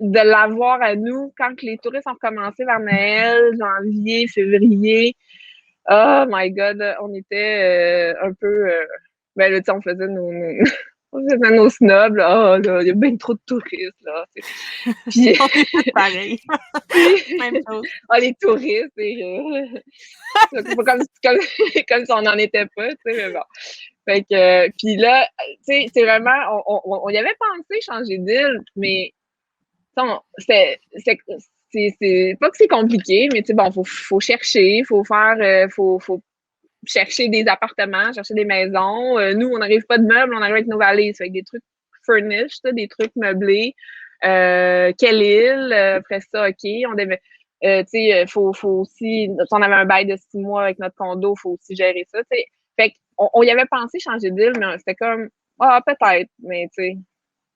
de l'avoir à nous, quand les touristes ont commencé vers Noël, janvier, février, oh my God, on était un peu... ben là, tu sais, on faisait On faisait nos snobs, là. Oh, là, il y a bien trop de touristes, là. Puis, On est tous pareils. Même chose. ah, les touristes, c'est pas comme si on n'en était pas, tu sais, mais bon. Fait que, puis là, tu sais, c'est vraiment, on y avait pensé changer d'île, mais c'est pas que c'est compliqué, mais tu sais, bon, faut chercher, faut chercher des appartements, chercher des maisons. Nous, on n'arrive pas de meubles, on arrive avec nos valises, avec des trucs furnished, des trucs meublés. Quelle île? Après ça, OK, on devait... tu sais, faut aussi... On avait un bail de 6 mois avec notre condo, faut aussi gérer ça, tu sais. Fait qu'on y avait pensé changer d'île, mais c'était comme, ah, peut-être, mais tu sais,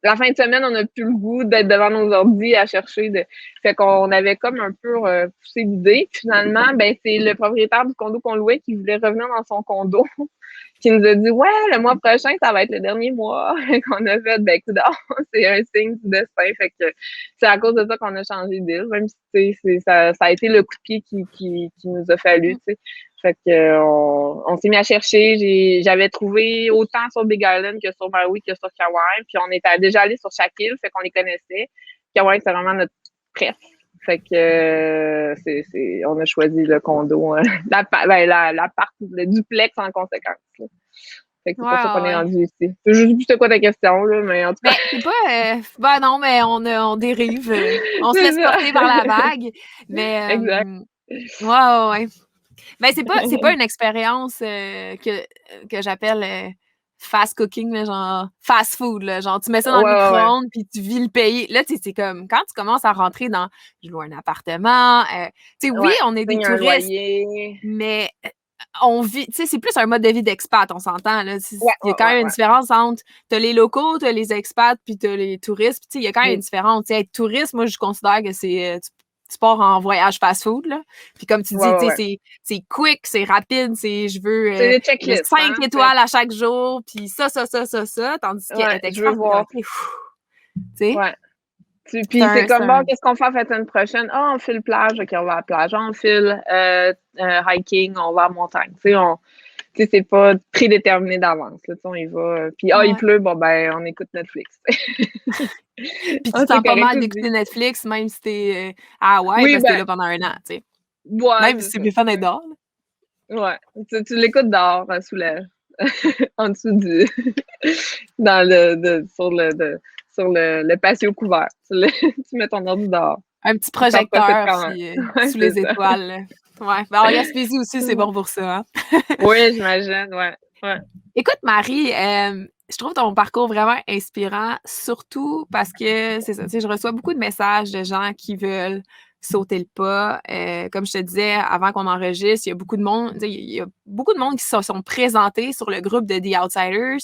la fin de semaine, on n'a plus le goût d'être devant nos ordi à chercher. Fait qu'on avait comme un peu poussé l'idée. Finalement, ben c'est le propriétaire du condo qu'on louait qui voulait revenir dans son condo, qui nous a dit ouais, le mois prochain, ça va être le dernier mois qu'on a fait. Ben écoute, c'est un signe du destin. Fait que c'est à cause de ça qu'on a changé d'île, même si ça a été le coup de pied qui nous a fallu. T'sais. Fait que on s'est mis à chercher. J'avais trouvé autant sur Big Island que sur Maui que sur Kauai. Puis on était déjà allé sur chaque île, fait qu'on les connaissait. Kauai, c'est vraiment notre presse. Fait que on a choisi le condo, le duplex en conséquence. Là. Fait que c'est pour ça qu'on est rendu ici. Je sais plus c'était quoi ta question, là, mais en tout cas. C'est pas. Non, mais on dérive. On se laisse porter par la vague. Mais. Exact. Ouais. Mais c'est pas une expérience que j'appelle fast cooking, là, genre fast food. Là, genre, tu mets ça dans le micro-ondes puis tu vis le pays. Là, c'est comme quand tu commences à rentrer dans je loue un appartement. Tu sais, oui, on est des touristes, mais on vit, tu sais, c'est plus un mode de vie d'expat, on s'entend. Là. Il y a quand même une différence entre t'as les locaux, t'as les expats, puis t'as les touristes. Tu sais, il y a quand même une différence. T'sais, être touriste, moi, je considère que c'est tu pars en voyage fast-food, là. Puis comme tu dis, c'est quick, c'est rapide, je veux 5 étoiles à chaque jour, puis ça. Tandis que je veux voir. Tu sais? Ouais. Puis c'est comme, bon, qu'est-ce qu'on fait la semaine prochaine? Ah, on file plage, OK, on va à la plage. On file hiking, on va à montagne. Tu sais, c'est pas prédéterminé d'avance. Là, on y va. Puis, il pleut, bon, ben, on écoute Netflix. Puis tu te sens pas mal d'écouter Netflix, même si t'es à Hawaï, parce que t'es là pendant un an, tu sais. Ouais, même si c'est plus fun d'être dehors. Ouais. Tu l'écoutes dehors, sous en dessous du... sur le patio couvert. Tu mets ton ordi dehors. Un petit projecteur sous les étoiles. Là. Ouais. Ben, en Gaspésie aussi, c'est bon pour ça. Hein? Oui, j'imagine, ouais. Écoute, Marie, je trouve ton parcours vraiment inspirant, surtout parce que, c'est ça, je reçois beaucoup de messages de gens qui veulent sauter le pas. Comme je te disais, avant qu'on enregistre, il y a beaucoup de monde qui se sont présentés sur le groupe de The Outsiders,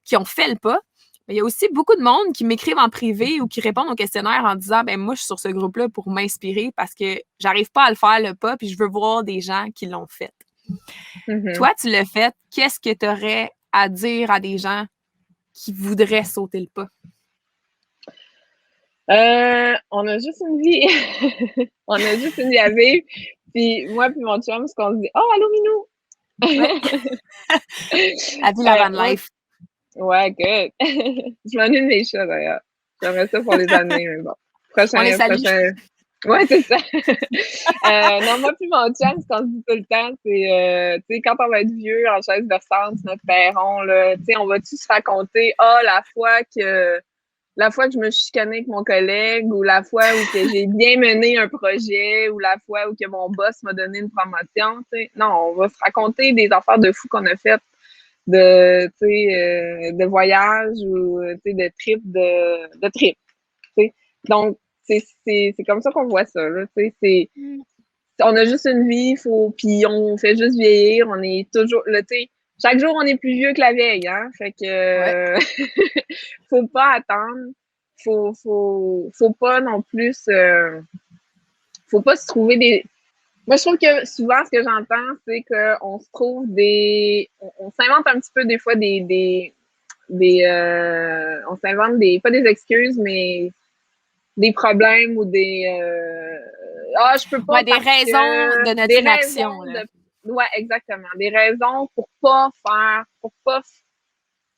qui ont fait le pas. Mais il y a aussi beaucoup de monde qui m'écrivent en privé ou qui répondent au questionnaire en disant « ben moi, je suis sur ce groupe-là pour m'inspirer parce que j'arrive pas à le faire, le pas, puis je veux voir des gens qui l'ont fait. » Toi, tu l'as fait. Qu'est-ce que tu aurais à dire à des gens qui voudraient sauter le pas? On a juste une vie. On a juste une vie à vivre. Puis moi puis mon chum, ce qu'on se dit « Oh, allô, Minou! » La vie, la van life. Ouais, good. Je m'ennuie de mes chats, d'ailleurs. J'aimerais ça pour les années, mais bon. On les salue. Ouais, c'est ça. Non, moi puis mon chum, ce qu'on se dit tout le temps, c'est, tu sais, quand on va être vieux, en chaise berçante, notre perron, là, tu sais, on va-tu se raconter, la fois que je me suis chicanée avec mon collègue, ou la fois où que j'ai bien mené un projet, ou la fois où que mon boss m'a donné une promotion, tu sais. Non, on va se raconter des affaires de fou qu'on a faites, de voyage, ou, tu sais, de trip, tu sais. Donc, c'est comme ça qu'on voit ça, là, tu sais, on a juste une vie, puis on fait juste vieillir, on est toujours, là, tu sais, chaque jour, on est plus vieux que la veille, hein, fait que, faut pas attendre, faut pas non plus, faut pas se trouver des... Moi, je trouve que souvent, ce que j'entends, c'est qu'on se trouve on s'invente un petit peu des fois on s'invente pas des excuses, mais des problèmes ou je peux pas. Des raisons de notre inaction. Ouais, exactement. Des raisons pour pas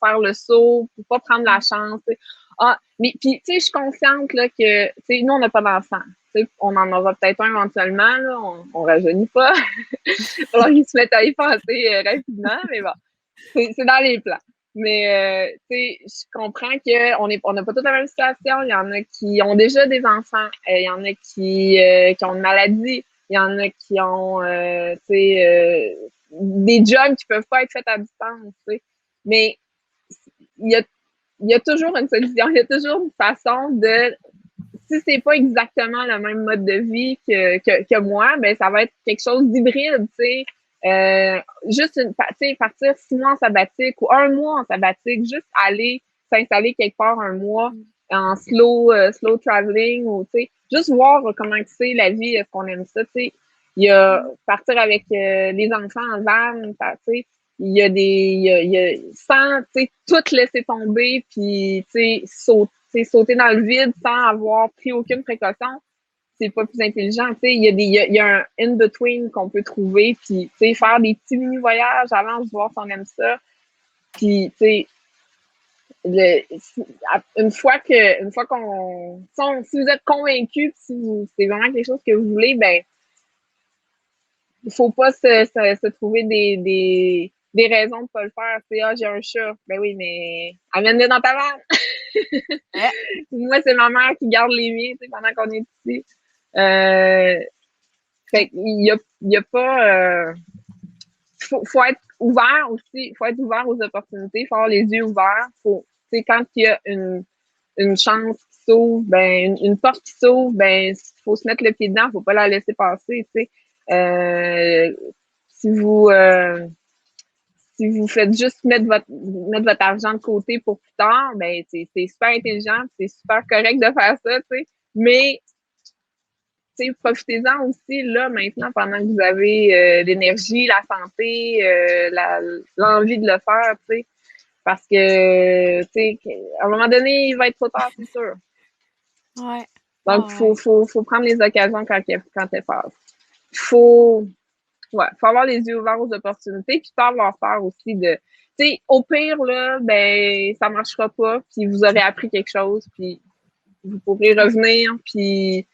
faire le saut, pour pas prendre la chance. T'sais. Ah, mais puis, tu sais, je suis consciente là, que, tu sais, nous, on n'a pas d'enfants. On en aura peut-être un éventuellement, là, on rajeunit pas. Alors, il se met à y penser rapidement, mais bon, c'est dans les plans. Mais, tu sais, je comprends qu'on n'a pas toute la même situation. Il y en a qui ont déjà des enfants. Il y en a qui ont une maladie. Il y en a qui ont, tu sais, des jobs qui peuvent pas être faits à distance, tu sais. Mais il y a toujours une solution. Il y a toujours une façon de... Si c'est pas exactement le même mode de vie que moi, ben ça va être quelque chose d'hybride, tu sais. Juste partir 6 mois en sabbatique ou 1 mois en sabbatique, juste aller s'installer quelque part 1 mois en slow traveling ou tu sais, juste voir comment c'est la vie, est-ce qu'on aime ça, tu sais. Il y a partir avec les enfants en van, tu sais, il y a il y a sans tu sais tout laisser tomber puis tu sais sauter dans le vide sans avoir pris aucune précaution, c'est pas plus intelligent. Tu sais, il y a un in-between qu'on peut trouver, puis tu sais, faire des petits mini-voyages avant de voir si on aime ça. Puis, tu sais, une fois qu'on... Si vous êtes convaincu, si c'est vraiment quelque chose que vous voulez, ben, il faut pas se trouver des raisons de pas le faire. Tu sais, ah, j'ai un chat. Ben oui, mais amène-le dans ta vanne. Moi, c'est ma mère qui garde les miens, tu sais, pendant qu'on est ici. Fait il y a pas... faut être ouvert aussi. Faut être ouvert aux opportunités. Faut avoir les yeux ouverts. Tu sais, quand il y a une chance qui s'ouvre, ben, une porte qui s'ouvre, ben, faut se mettre le pied dedans. Faut pas la laisser passer, tu sais. Si vous faites juste mettre votre argent de côté pour plus tard, ben, c'est super intelligent, c'est super correct de faire ça, tu sais. Mais, tu sais, profitez-en aussi, là, maintenant, pendant que vous avez l'énergie, la santé, l'envie de le faire, tu sais. Parce que, tu sais, à un moment donné, il va être trop tard, c'est sûr. Ouais. Donc, faut prendre les occasions quand elles passent. Faut avoir les yeux ouverts aux opportunités, puis pas avoir peur aussi de... Tu sais, au pire, là, ben, ça marchera pas, puis vous aurez appris quelque chose, puis vous pourrez revenir, puis,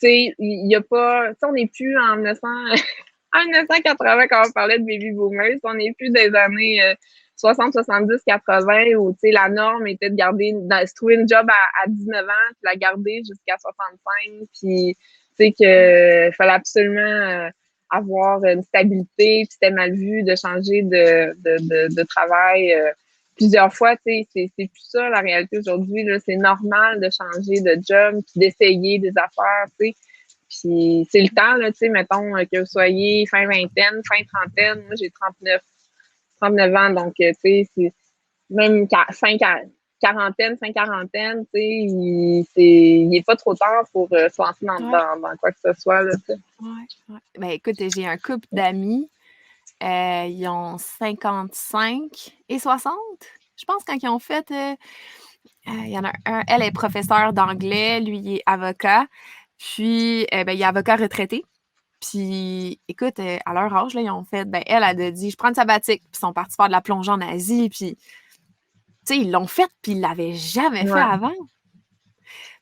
tu sais, il y a pas... Tu sais, on n'est plus en 1980 quand on parlait de baby boomers, on n'est plus des années 60, 70, 80 où, tu sais, la norme était de se trouver une job à 19 ans, puis la garder jusqu'à 65, puis, tu sais, que fallait absolument avoir une stabilité, puis c'était mal vu de changer de travail plusieurs fois, tu sais, c'est plus ça la réalité aujourd'hui, là, c'est normal de changer de job, puis d'essayer des affaires, tu sais. Puis c'est le temps, là, tu sais, mettons que vous soyez fin vingtaine, fin trentaine, moi j'ai 39 ans, donc tu sais, c'est même fin quarantaine, fin quarantaine, tu sais, il est pas trop tard pour se lancer dans quoi que ce soit, là, tu sais. Ouais. Ben écoute, j'ai un couple d'amis, ils ont 55 et 60. Je pense quand ils ont fait, il y en a un, elle est professeure d'anglais, lui il est avocat, puis ben, il est avocat retraité. Puis, écoute, à leur âge, là, ils ont fait, ben, elle a dit, je prends une sabbatique, puis ils sont partis faire de la plongée en Asie, puis, tu sais, ils l'ont fait, puis ils l'avaient jamais fait avant.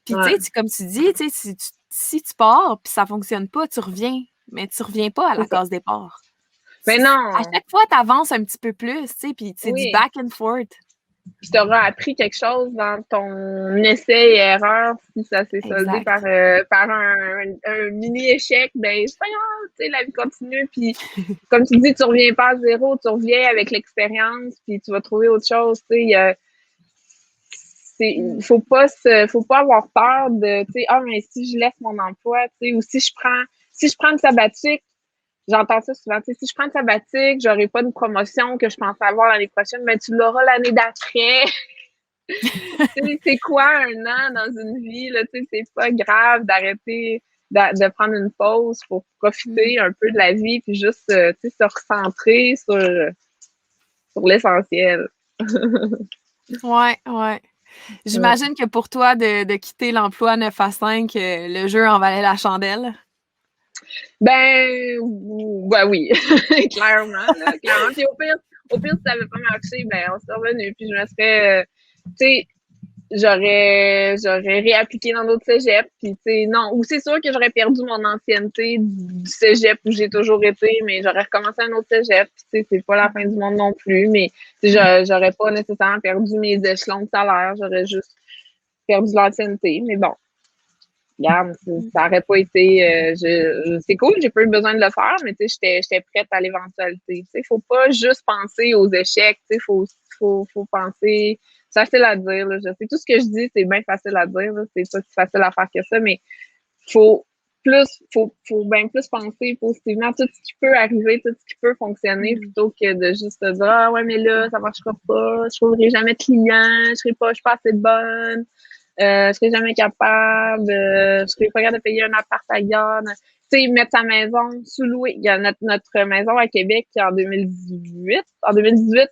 Puis, tu sais, comme tu dis, tu sais, si tu pars, puis ça fonctionne pas, tu reviens, mais tu reviens pas à la case départ. Mais non! À chaque fois, tu avances un petit peu plus, tu sais, puis c'est du back and forth. Puis tu auras appris quelque chose dans ton essai et erreur. Si ça s'est soldé par un mini-échec, ben c'est pas grave, tu sais, la vie continue. Puis comme tu dis, tu reviens pas à zéro, tu reviens avec l'expérience, puis tu vas trouver autre chose. Tu sais, il faut pas avoir peur de, tu sais, mais si je laisse mon emploi, tu sais, ou si je prends une sabbatique, j'entends ça souvent. Tu sais, si je prends une sabbatique, j'aurai pas de promotion que je pensais avoir l'année prochaine, mais tu l'auras l'année d'après. C'est quoi 1 an dans une vie? Là, c'est pas grave d'arrêter de prendre une pause pour profiter un peu de la vie puis juste se recentrer sur l'essentiel. Ouais. J'imagine que pour toi, de quitter l'emploi 9 à 5, le jeu en valait la chandelle. Ben oui, clairement, là, clairement. Puis au pire, si ça n'avait pas marché, ben on serait revenu. Puis je me serais, tu sais, j'aurais réappliqué dans d'autres cégeps. Puis tu sais, non, ou c'est sûr que j'aurais perdu mon ancienneté du cégep où j'ai toujours été, mais j'aurais recommencé un autre cégep. Puis tu sais, c'est pas la fin du monde non plus, mais j'aurais pas nécessairement perdu mes échelons de salaire. J'aurais juste perdu l'ancienneté. Mais bon. Regarde, ça n'aurait pas été. C'est cool, j'ai pas eu besoin de le faire, mais j'étais prête à l'éventualité. Il ne faut pas juste penser aux échecs, il faut penser. C'est facile à dire. Là, je sais, tout ce que je dis, c'est bien facile à dire. C'est pas si facile à faire que ça, mais faut faut bien plus penser positivement à tout ce qui peut arriver, tout ce qui peut fonctionner, plutôt que de juste se dire ah ouais, mais là, ça marchera pas, je trouverai jamais de clients, je suis pas assez bonne. Je serais jamais capable, je serais pas capable de payer un appart ailleurs. Tu sais, mettre sa maison sous-louée. Il y a notre maison à Québec qui en 2018. En 2018,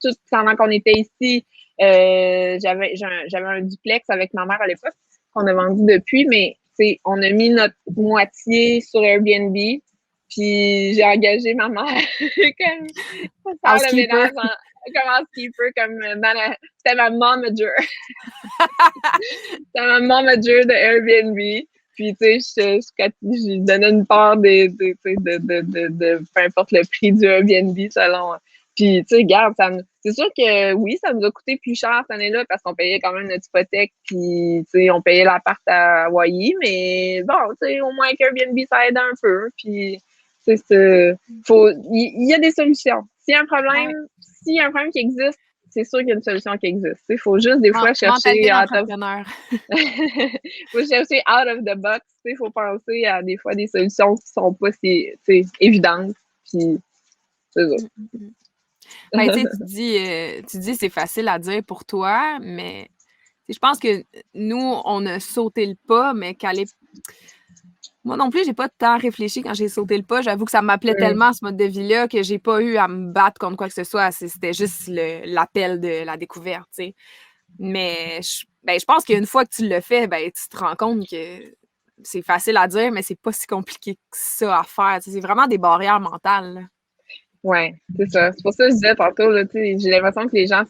tout pendant qu'on était ici, j'avais un duplex avec ma mère à l'époque qu'on a vendu depuis, mais on a mis notre moitié sur Airbnb. Puis j'ai engagé ma mère comme faire le ménage comme housekeeper, comme c'était ma momager. C'était ma momager de Airbnb. Puis, tu sais, je donnais une part de peu importe le prix du Airbnb selon. Puis, tu sais, regarde, c'est sûr que oui, ça nous a coûté plus cher cette année-là parce qu'on payait quand même notre hypothèque. Puis, tu sais, on payait l'appart à Hawaii. Mais bon, tu sais, au moins qu'Airbnb, ça aide un peu. Puis, tu sais, il y a des solutions. S'il y a un problème qui existe, c'est sûr qu'il y a une solution qui existe. Il faut juste des fois chercher faut chercher out of the box. Il faut penser à des fois des solutions qui sont pas si évidentes. Puis c'est ça. Ben, tu dis c'est facile à dire pour toi, mais je pense que nous, on a sauté le pas, mais moi non plus, j'ai pas tant réfléchi quand j'ai sauté le pas. J'avoue que ça m'appelait tellement ce mode de vie-là que j'ai pas eu à me battre contre quoi que ce soit. C'était juste l'appel de la découverte, tu sais. Mais je pense qu'une fois que tu le fais, ben, tu te rends compte que c'est facile à dire, mais c'est pas si compliqué que ça à faire. C'est vraiment des barrières mentales. Oui, c'est ça. C'est pour ça que je disais tantôt, j'ai l'impression que les gens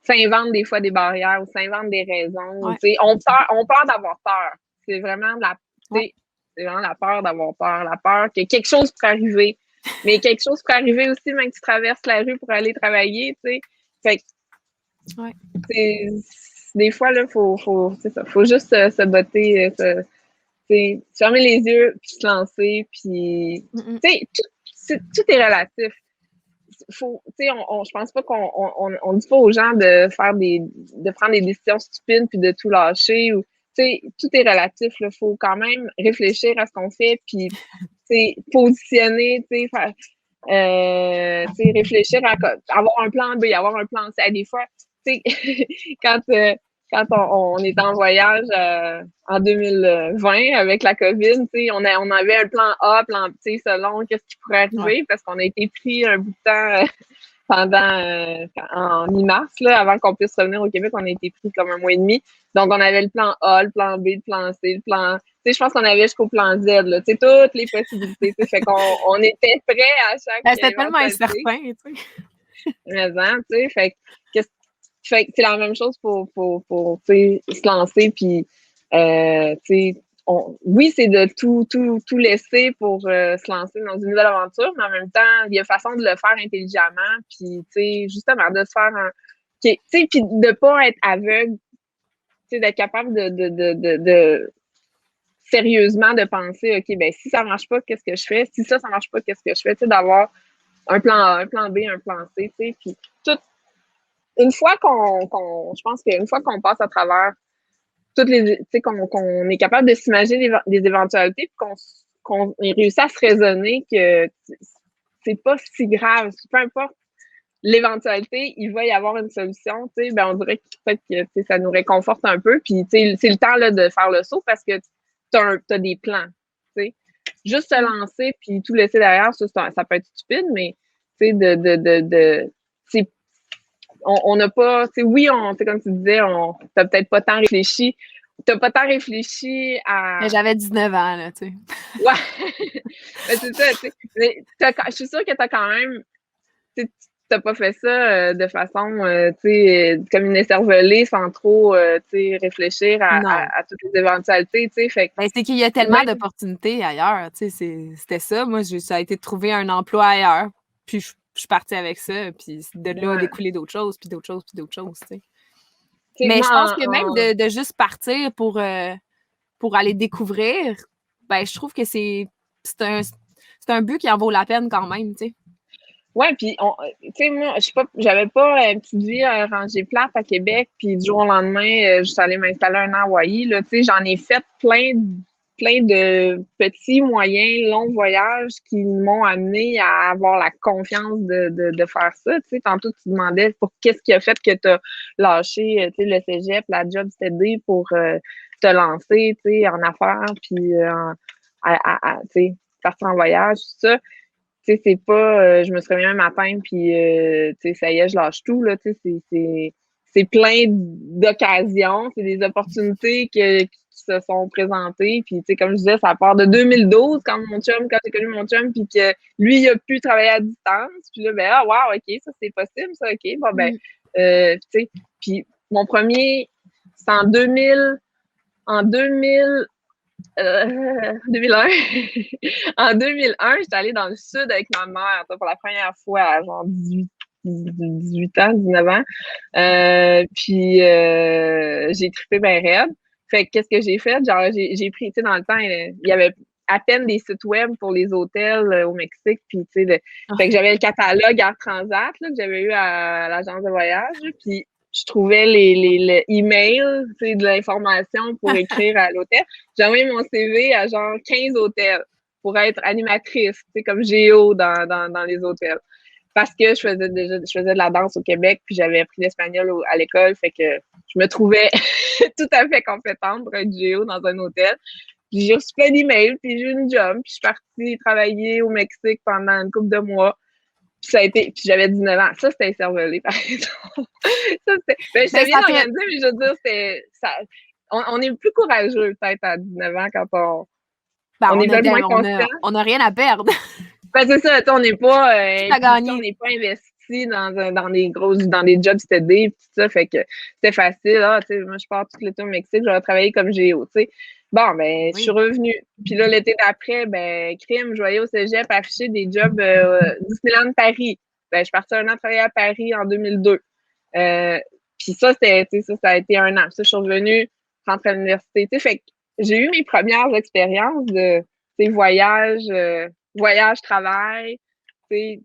s'inventent des fois des barrières ou s'inventent des raisons. Ouais. On peur d'avoir peur. C'est vraiment c'est vraiment la peur d'avoir peur. La peur que quelque chose pourrait arriver. Mais quelque chose pourrait arriver aussi même que tu traverses la rue pour aller travailler, tu sais. Fait que, des fois, là, faut juste se botter, fermer les yeux, puis se lancer, puis, tout est relatif. Je pense pas qu'on dit pas aux gens de prendre des décisions stupides puis de tout lâcher ou, tout est relatif, il faut quand même réfléchir à ce qu'on fait puis, positionner, réfléchir à avoir un plan B, avoir un plan C. Des fois, quand on était en voyage en 2020 avec la COVID, on avait un plan A, plan B, selon qu'est-ce qui pourrait arriver, parce qu'on a été pris un bout de temps en mi-mars, là, avant qu'on puisse revenir au Québec, on a été pris comme un mois et demi. Donc, on avait le plan A, le plan B, le plan C, le plan... je pense qu'on avait jusqu'au plan Z, là, toutes les possibilités. Fait qu'on était prêts à chaque... C'était tellement incertain, tu sais. Mais fait que c'est la même chose pour se lancer, puis oui, c'est de tout laisser pour se lancer dans une nouvelle aventure, mais en même temps, il y a façon de le faire intelligemment, puis justement de se faire puis de pas être aveugle, d'être capable de sérieusement de penser, OK, ben si ça marche pas, qu'est-ce que je fais? Si ça marche pas, qu'est-ce que je fais? D'avoir un plan A, un plan B, un plan C, puis tout. Une fois je pense qu'une fois qu'on passe à travers toutes les, qu'on est capable de s'imaginer des éventualités, puis qu'on réussit à se raisonner que c'est pas si grave, peu importe l'éventualité, il va y avoir une solution, ben on dirait que peut-être que ça nous réconforte un peu, puis c'est le temps là, de faire le saut parce que t'as des plans, juste se lancer puis tout laisser derrière, ça peut être stupide, mais on n'a pas, oui, comme tu disais, t'as peut-être pas tant réfléchi t'as pas tant réfléchi à... Mais j'avais 19 ans, là, tu sais. Ouais! Mais c'est ça, tu sais. Mais je suis sûre que t'as quand même... Tu t'as pas fait ça de façon, tu sais, comme une écervelée, sans trop, tu sais, réfléchir Non. à toutes les éventualités, tu sais. Fait que Ben, c'est qu'il y a tellement d'opportunités ailleurs, tu sais, c'était ça. Moi, ça a été de trouver un emploi ailleurs, puis je suis partie avec ça, puis de là a ouais. découlé d'autres choses, puis d'autres choses, puis d'autres choses, tu sais. Tu sais, Mais moi, je pense que même de juste partir pour aller découvrir, ben, je trouve que c'est un but qui en vaut la peine quand même, tu sais. ouais, puis tu sais, moi, j'avais pas une petite vie rangée plate à Québec, puis du jour au lendemain, je suis allée m'installer un an à Hawaï, là, tu sais, j'en ai fait plein de petits, moyens, longs voyages qui m'ont amené à avoir la confiance de faire ça, tu sais. Tantôt, tu demandais pour qu'est-ce qui a fait que tu as lâché, tu sais, le cégep, la job steady pour te lancer, tu sais, en affaires, puis tu sais, partir en voyage, tout ça. Tu sais, c'est pas, je me suis réveillée un matin, puis, tu sais, ça y est, je lâche tout, là, tu sais, c'est plein d'occasions, c'est des opportunités qui se sont présentées, puis, tu sais, comme je disais, ça part de 2012, quand j'ai connu mon chum, puis que lui, il a pu travailler à distance, puis là, ben, ah, wow, OK, ça, c'est possible, ça, OK, bon, ben, tu sais, puis mon premier, c'est en 2001. En 2001, j'étais allée dans le sud avec ma mère pour la première fois à genre 18 ans, 19 ans. Puis j'ai trippé bien raide. Fait que qu'est-ce que j'ai fait? Genre, j'ai pris, tu sais, dans le temps, il y avait à peine des sites web pour les hôtels au Mexique. Puis, tu sais, fait que j'avais le catalogue Air Transat là, que j'avais eu à l'agence de voyage. Puis, je trouvais les emails, tu sais, de l'information pour écrire à l'hôtel. J'ai envoyé mon CV à genre 15 hôtels pour être animatrice, tu sais, comme géo dans les hôtels. Parce que je faisais de la danse au Québec, puis j'avais appris l'espagnol à l'école, fait que je me trouvais tout à fait compétente pour être géo dans un hôtel. Puis j'ai reçu plein d'emails, puis j'ai eu une job, puis je suis partie travailler au Mexique pendant une couple de mois. Puis ça a été, puis j'avais 19 ans. Ça, c'était cervelé, par exemple. Ça, c'était, ben, j'étais bien organisée, mais je veux dire, on est plus courageux, peut-être, à 19 ans, quand on est peut-être moins conscient. On n'a rien à perdre. Ben, c'est ça, on n'est pas, on n'est pas investi dans des jobs steady, pis tout ça, fait que c'était facile. Ah, tu sais, moi, je pars tout l'été au Mexique, j'aurais travaillé comme géo, tu sais. Bon, ben, je suis revenue. Puis là, l'été d'après, ben, crime, je voyais au cégep afficher des jobs Disneyland Paris. Ben, je suis partie un an travailler à Paris en 2002. Puis ça, c'était, tu sais, ça a été un an. Ça, je suis revenue, rentrer à l'université, tu sais, fait que j'ai eu mes premières expériences de, ces voyage, travail, tu sais,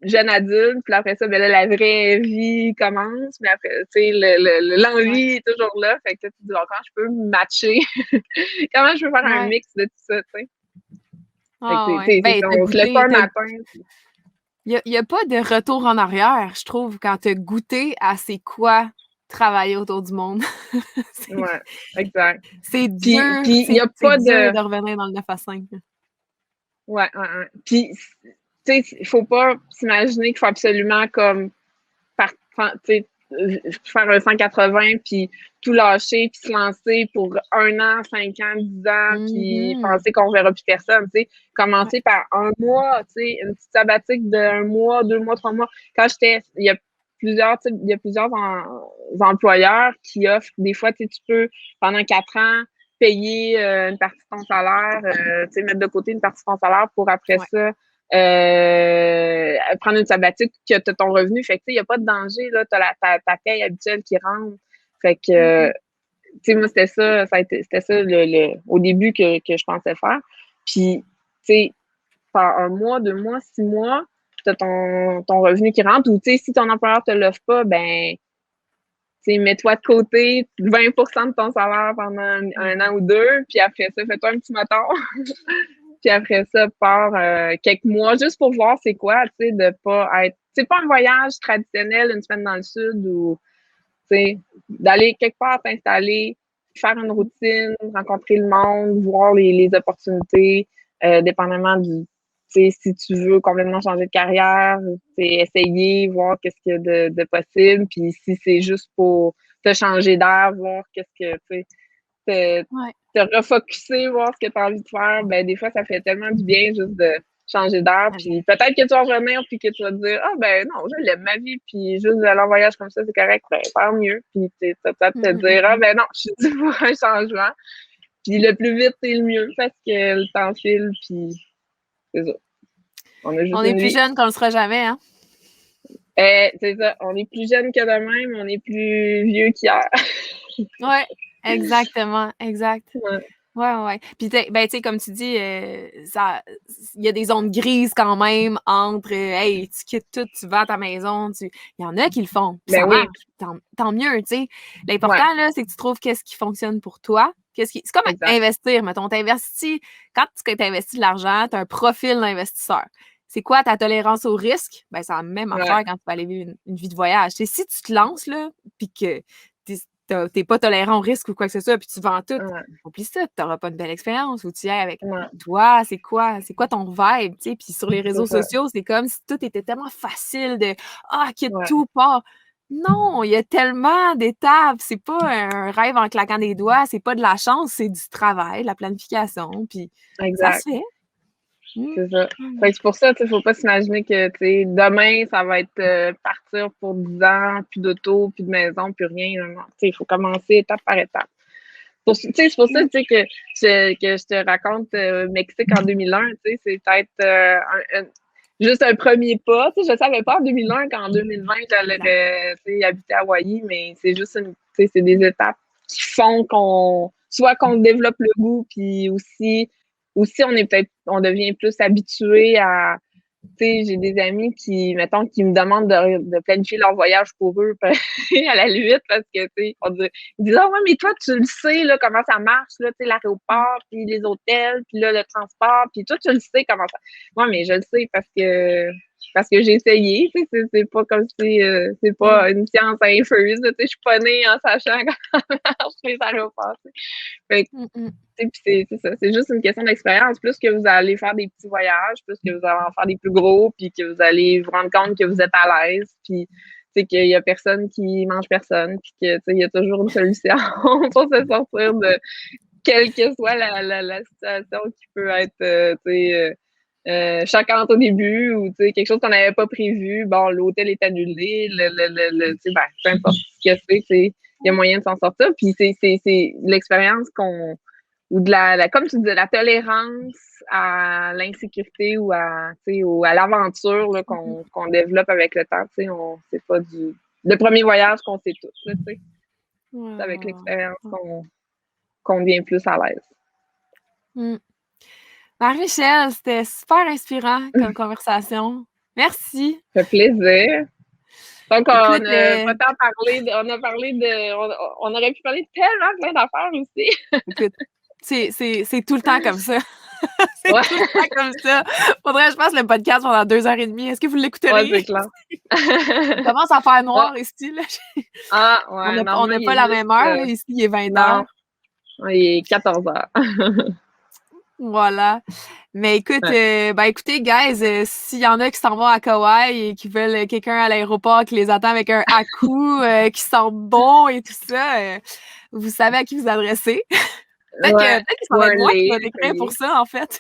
jeune adulte, puis après ça, ben là, la vraie vie commence, mais après, tu sais, l'envie est toujours là, fait que tu te dis, bon, comment je peux me matcher? Comment je peux faire un mix de tout ça, tu sais? On se lève pas un matin. Il n'y a pas de retour en arrière, je trouve, quand tu as goûté à c'est quoi travailler autour du monde. Ouais, exact. C'est dur, puis il y a pas de revenir dans le 9 à 5. Ouais. Puis, tu sais, il faut pas s'imaginer qu'il faut absolument comme faire un 180 puis tout lâcher puis se lancer pour 1 an, 5 ans, 10 ans puis penser qu'on verra plus personne, tu sais. Commencer par un mois, tu sais, une petite sabbatique de 1 mois, 2 mois, 3 mois. Quand il y a plusieurs employeurs qui offrent, des fois, tu peux, pendant 4 ans, payer une partie de ton salaire, tu sais, mettre de côté une partie de ton salaire pour après ça prendre une sabbatique que tu as ton revenu. Fait que, tu sais, il n'y a pas de danger, là. Tu as ta paye habituelle qui rentre. Fait que, tu sais, moi, c'était ça au début que je pensais faire. Puis, tu sais, par 1 mois, 2 mois, 6 mois, tu as ton revenu qui rentre. Ou, tu sais, si ton employeur te l'offre pas, ben, tu sais, mets-toi de côté 20% de ton salaire pendant un an ou 2, puis après ça, fais-toi un petit moton. Puis après ça, pars quelques mois juste pour voir c'est quoi, tu sais, de pas être... C'est pas un voyage traditionnel, une semaine dans le sud, ou, tu sais, d'aller quelque part t'installer, faire une routine, rencontrer le monde, voir les opportunités, dépendamment du... Tu sais, si tu veux complètement changer de carrière, tu sais, essayer, voir qu'est-ce qu'il y a de possible, puis si c'est juste pour te changer d'air, voir qu'est-ce que, tu sais... Ouais. te refocuser, voir ce que tu as envie de faire, ben des fois, ça fait tellement du bien juste de changer d'air. Puis peut-être que tu vas revenir puis que tu vas te dire ah ben non, je l'aime ma vie, puis juste aller en voyage comme ça, c'est correct, ben, faire mieux. Puis tu vas peut-être te dire ah ben non, je suis due pour un changement. Puis le plus vite, c'est le mieux parce que le temps file, puis c'est ça. On est plus jeune qu'on le sera jamais, hein? C'est ça. On est plus jeune que demain, mais on est plus vieux qu'hier. Ouais, exactement, exact. Ouais. Ouais. Puis, ben, tu sais, comme tu dis, il y a des zones grises quand même entre, hey, tu quittes tout, tu vas à ta maison. Il y en a qui le font. Puis ça marche. Tant mieux, tu sais. L'important, là, c'est que tu trouves qu'est-ce qui fonctionne pour toi. C'est comme investir, mettons. Quand tu t'investis de l'argent, tu as un profil d'investisseur. C'est quoi ta tolérance au risque? Ben, c'est la même affaire quand tu vas aller vivre une vie de voyage. T'sais, si tu te lances, là, puis que t'es pas tolérant au risque ou quoi que ce soit, puis tu vends tout, oublie ça, tu n'auras pas une belle expérience, ou tu y es avec toi, c'est quoi ton vibe, tu sais, puis sur les réseaux sociaux, c'est comme si tout était tellement facile de « quitte tout, part ». Non, il y a tellement d'étapes, c'est pas un rêve en claquant des doigts, c'est pas de la chance, c'est du travail, de la planification, puis ça se fait. C'est ça. Fait que c'est pour ça, il ne faut pas s'imaginer que demain, ça va être partir pour 10 ans, plus d'auto, plus de maison, plus rien. Il faut commencer étape par étape. C'est pour ça que je te raconte Mexique en 2001. C'est peut-être juste un premier pas. Je ne savais pas en 2001 qu'en 2020, j'allais habiter à Hawaï, mais c'est juste c'est des étapes qui font qu'on développe le goût, puis aussi on devient plus habitué à, j'ai des amis qui me demandent de planifier leur voyage pour eux à la limite parce que, ils disent, ah ouais, mais toi, tu le sais, là, comment ça marche, là, l'aéroport, puis les hôtels, puis là, le transport, puis toi, tu le sais comment ça. Moi, mais je le sais parce que j'ai essayé, c'est pas comme si, c'est pas une science infuse, je suis pas née en sachant comment marchent les aéroports, c'est ça, c'est juste une question d'expérience. Plus que vous allez faire des petits voyages, plus que vous allez en faire des plus gros, puis que vous allez vous rendre compte que vous êtes à l'aise, puis qu'il y a personne qui mange personne, puis qu'il y a toujours une solution pour se sortir de quelle que soit la situation qui peut être choquante au début ou quelque chose qu'on n'avait pas prévu. Bon, l'hôtel est annulé, peu importe ce que c'est, il y a moyen de s'en sortir. Puis c'est l'expérience ou comme tu disais, la tolérance à l'insécurité ou à l'aventure là, qu'on développe avec le temps. C'est pas le premier voyage qu'on sait tous. C'est avec l'expérience qu'on devient plus à l'aise. Marie-Michel, c'était super inspirant comme conversation. Merci. Ça fait plaisir. Donc, on n'a pas tant parlé, on aurait pu parler de tellement plein d'affaires aussi. Écoute, c'est tout le temps comme ça. C'est tout le temps comme ça. Faudrait, je pense, le podcast pendant 2h30. Est-ce que vous l'écouterez? Oui, c'est clair. On commence à faire noir ici. Là. On n'a pas la même heure. Là. Ici, il est 20h. Il est 14h. Voilà. Mais écoute, écoutez, guys, s'il y en a qui s'en vont à Kauai et qui veulent quelqu'un à l'aéroport qui les attend avec un haku qui sent bon et tout ça, vous savez à qui vous adresser. Peut-être qu'il s'en va être moi qui va t'écrire pour ça, en fait.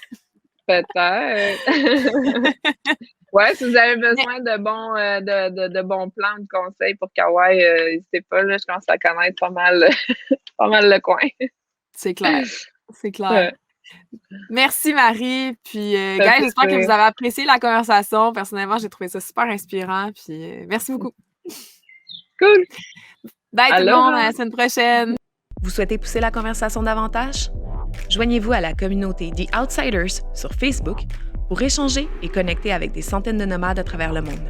Peut-être. Si vous avez besoin de bons plans, de conseils pour Kauai, n'hésitez pas. Là, je commence à connaître pas mal le coin. C'est clair. C'est clair. Merci, Marie. Puis, guys, j'espère que vous avez apprécié la conversation. Personnellement, j'ai trouvé ça super inspirant. Puis, merci beaucoup. Cool. Bye tout le monde. À la semaine prochaine. Vous souhaitez pousser la conversation davantage? Joignez-vous à la communauté The Outsiders sur Facebook pour échanger et connecter avec des centaines de nomades à travers le monde.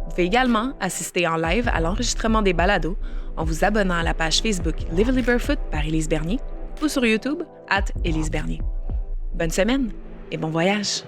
Vous pouvez également assister en live à l'enregistrement des balados en vous abonnant à la page Facebook Lively Barefoot par Élise Bernier ou sur YouTube @Élise Bernier. Bonne semaine et bon voyage!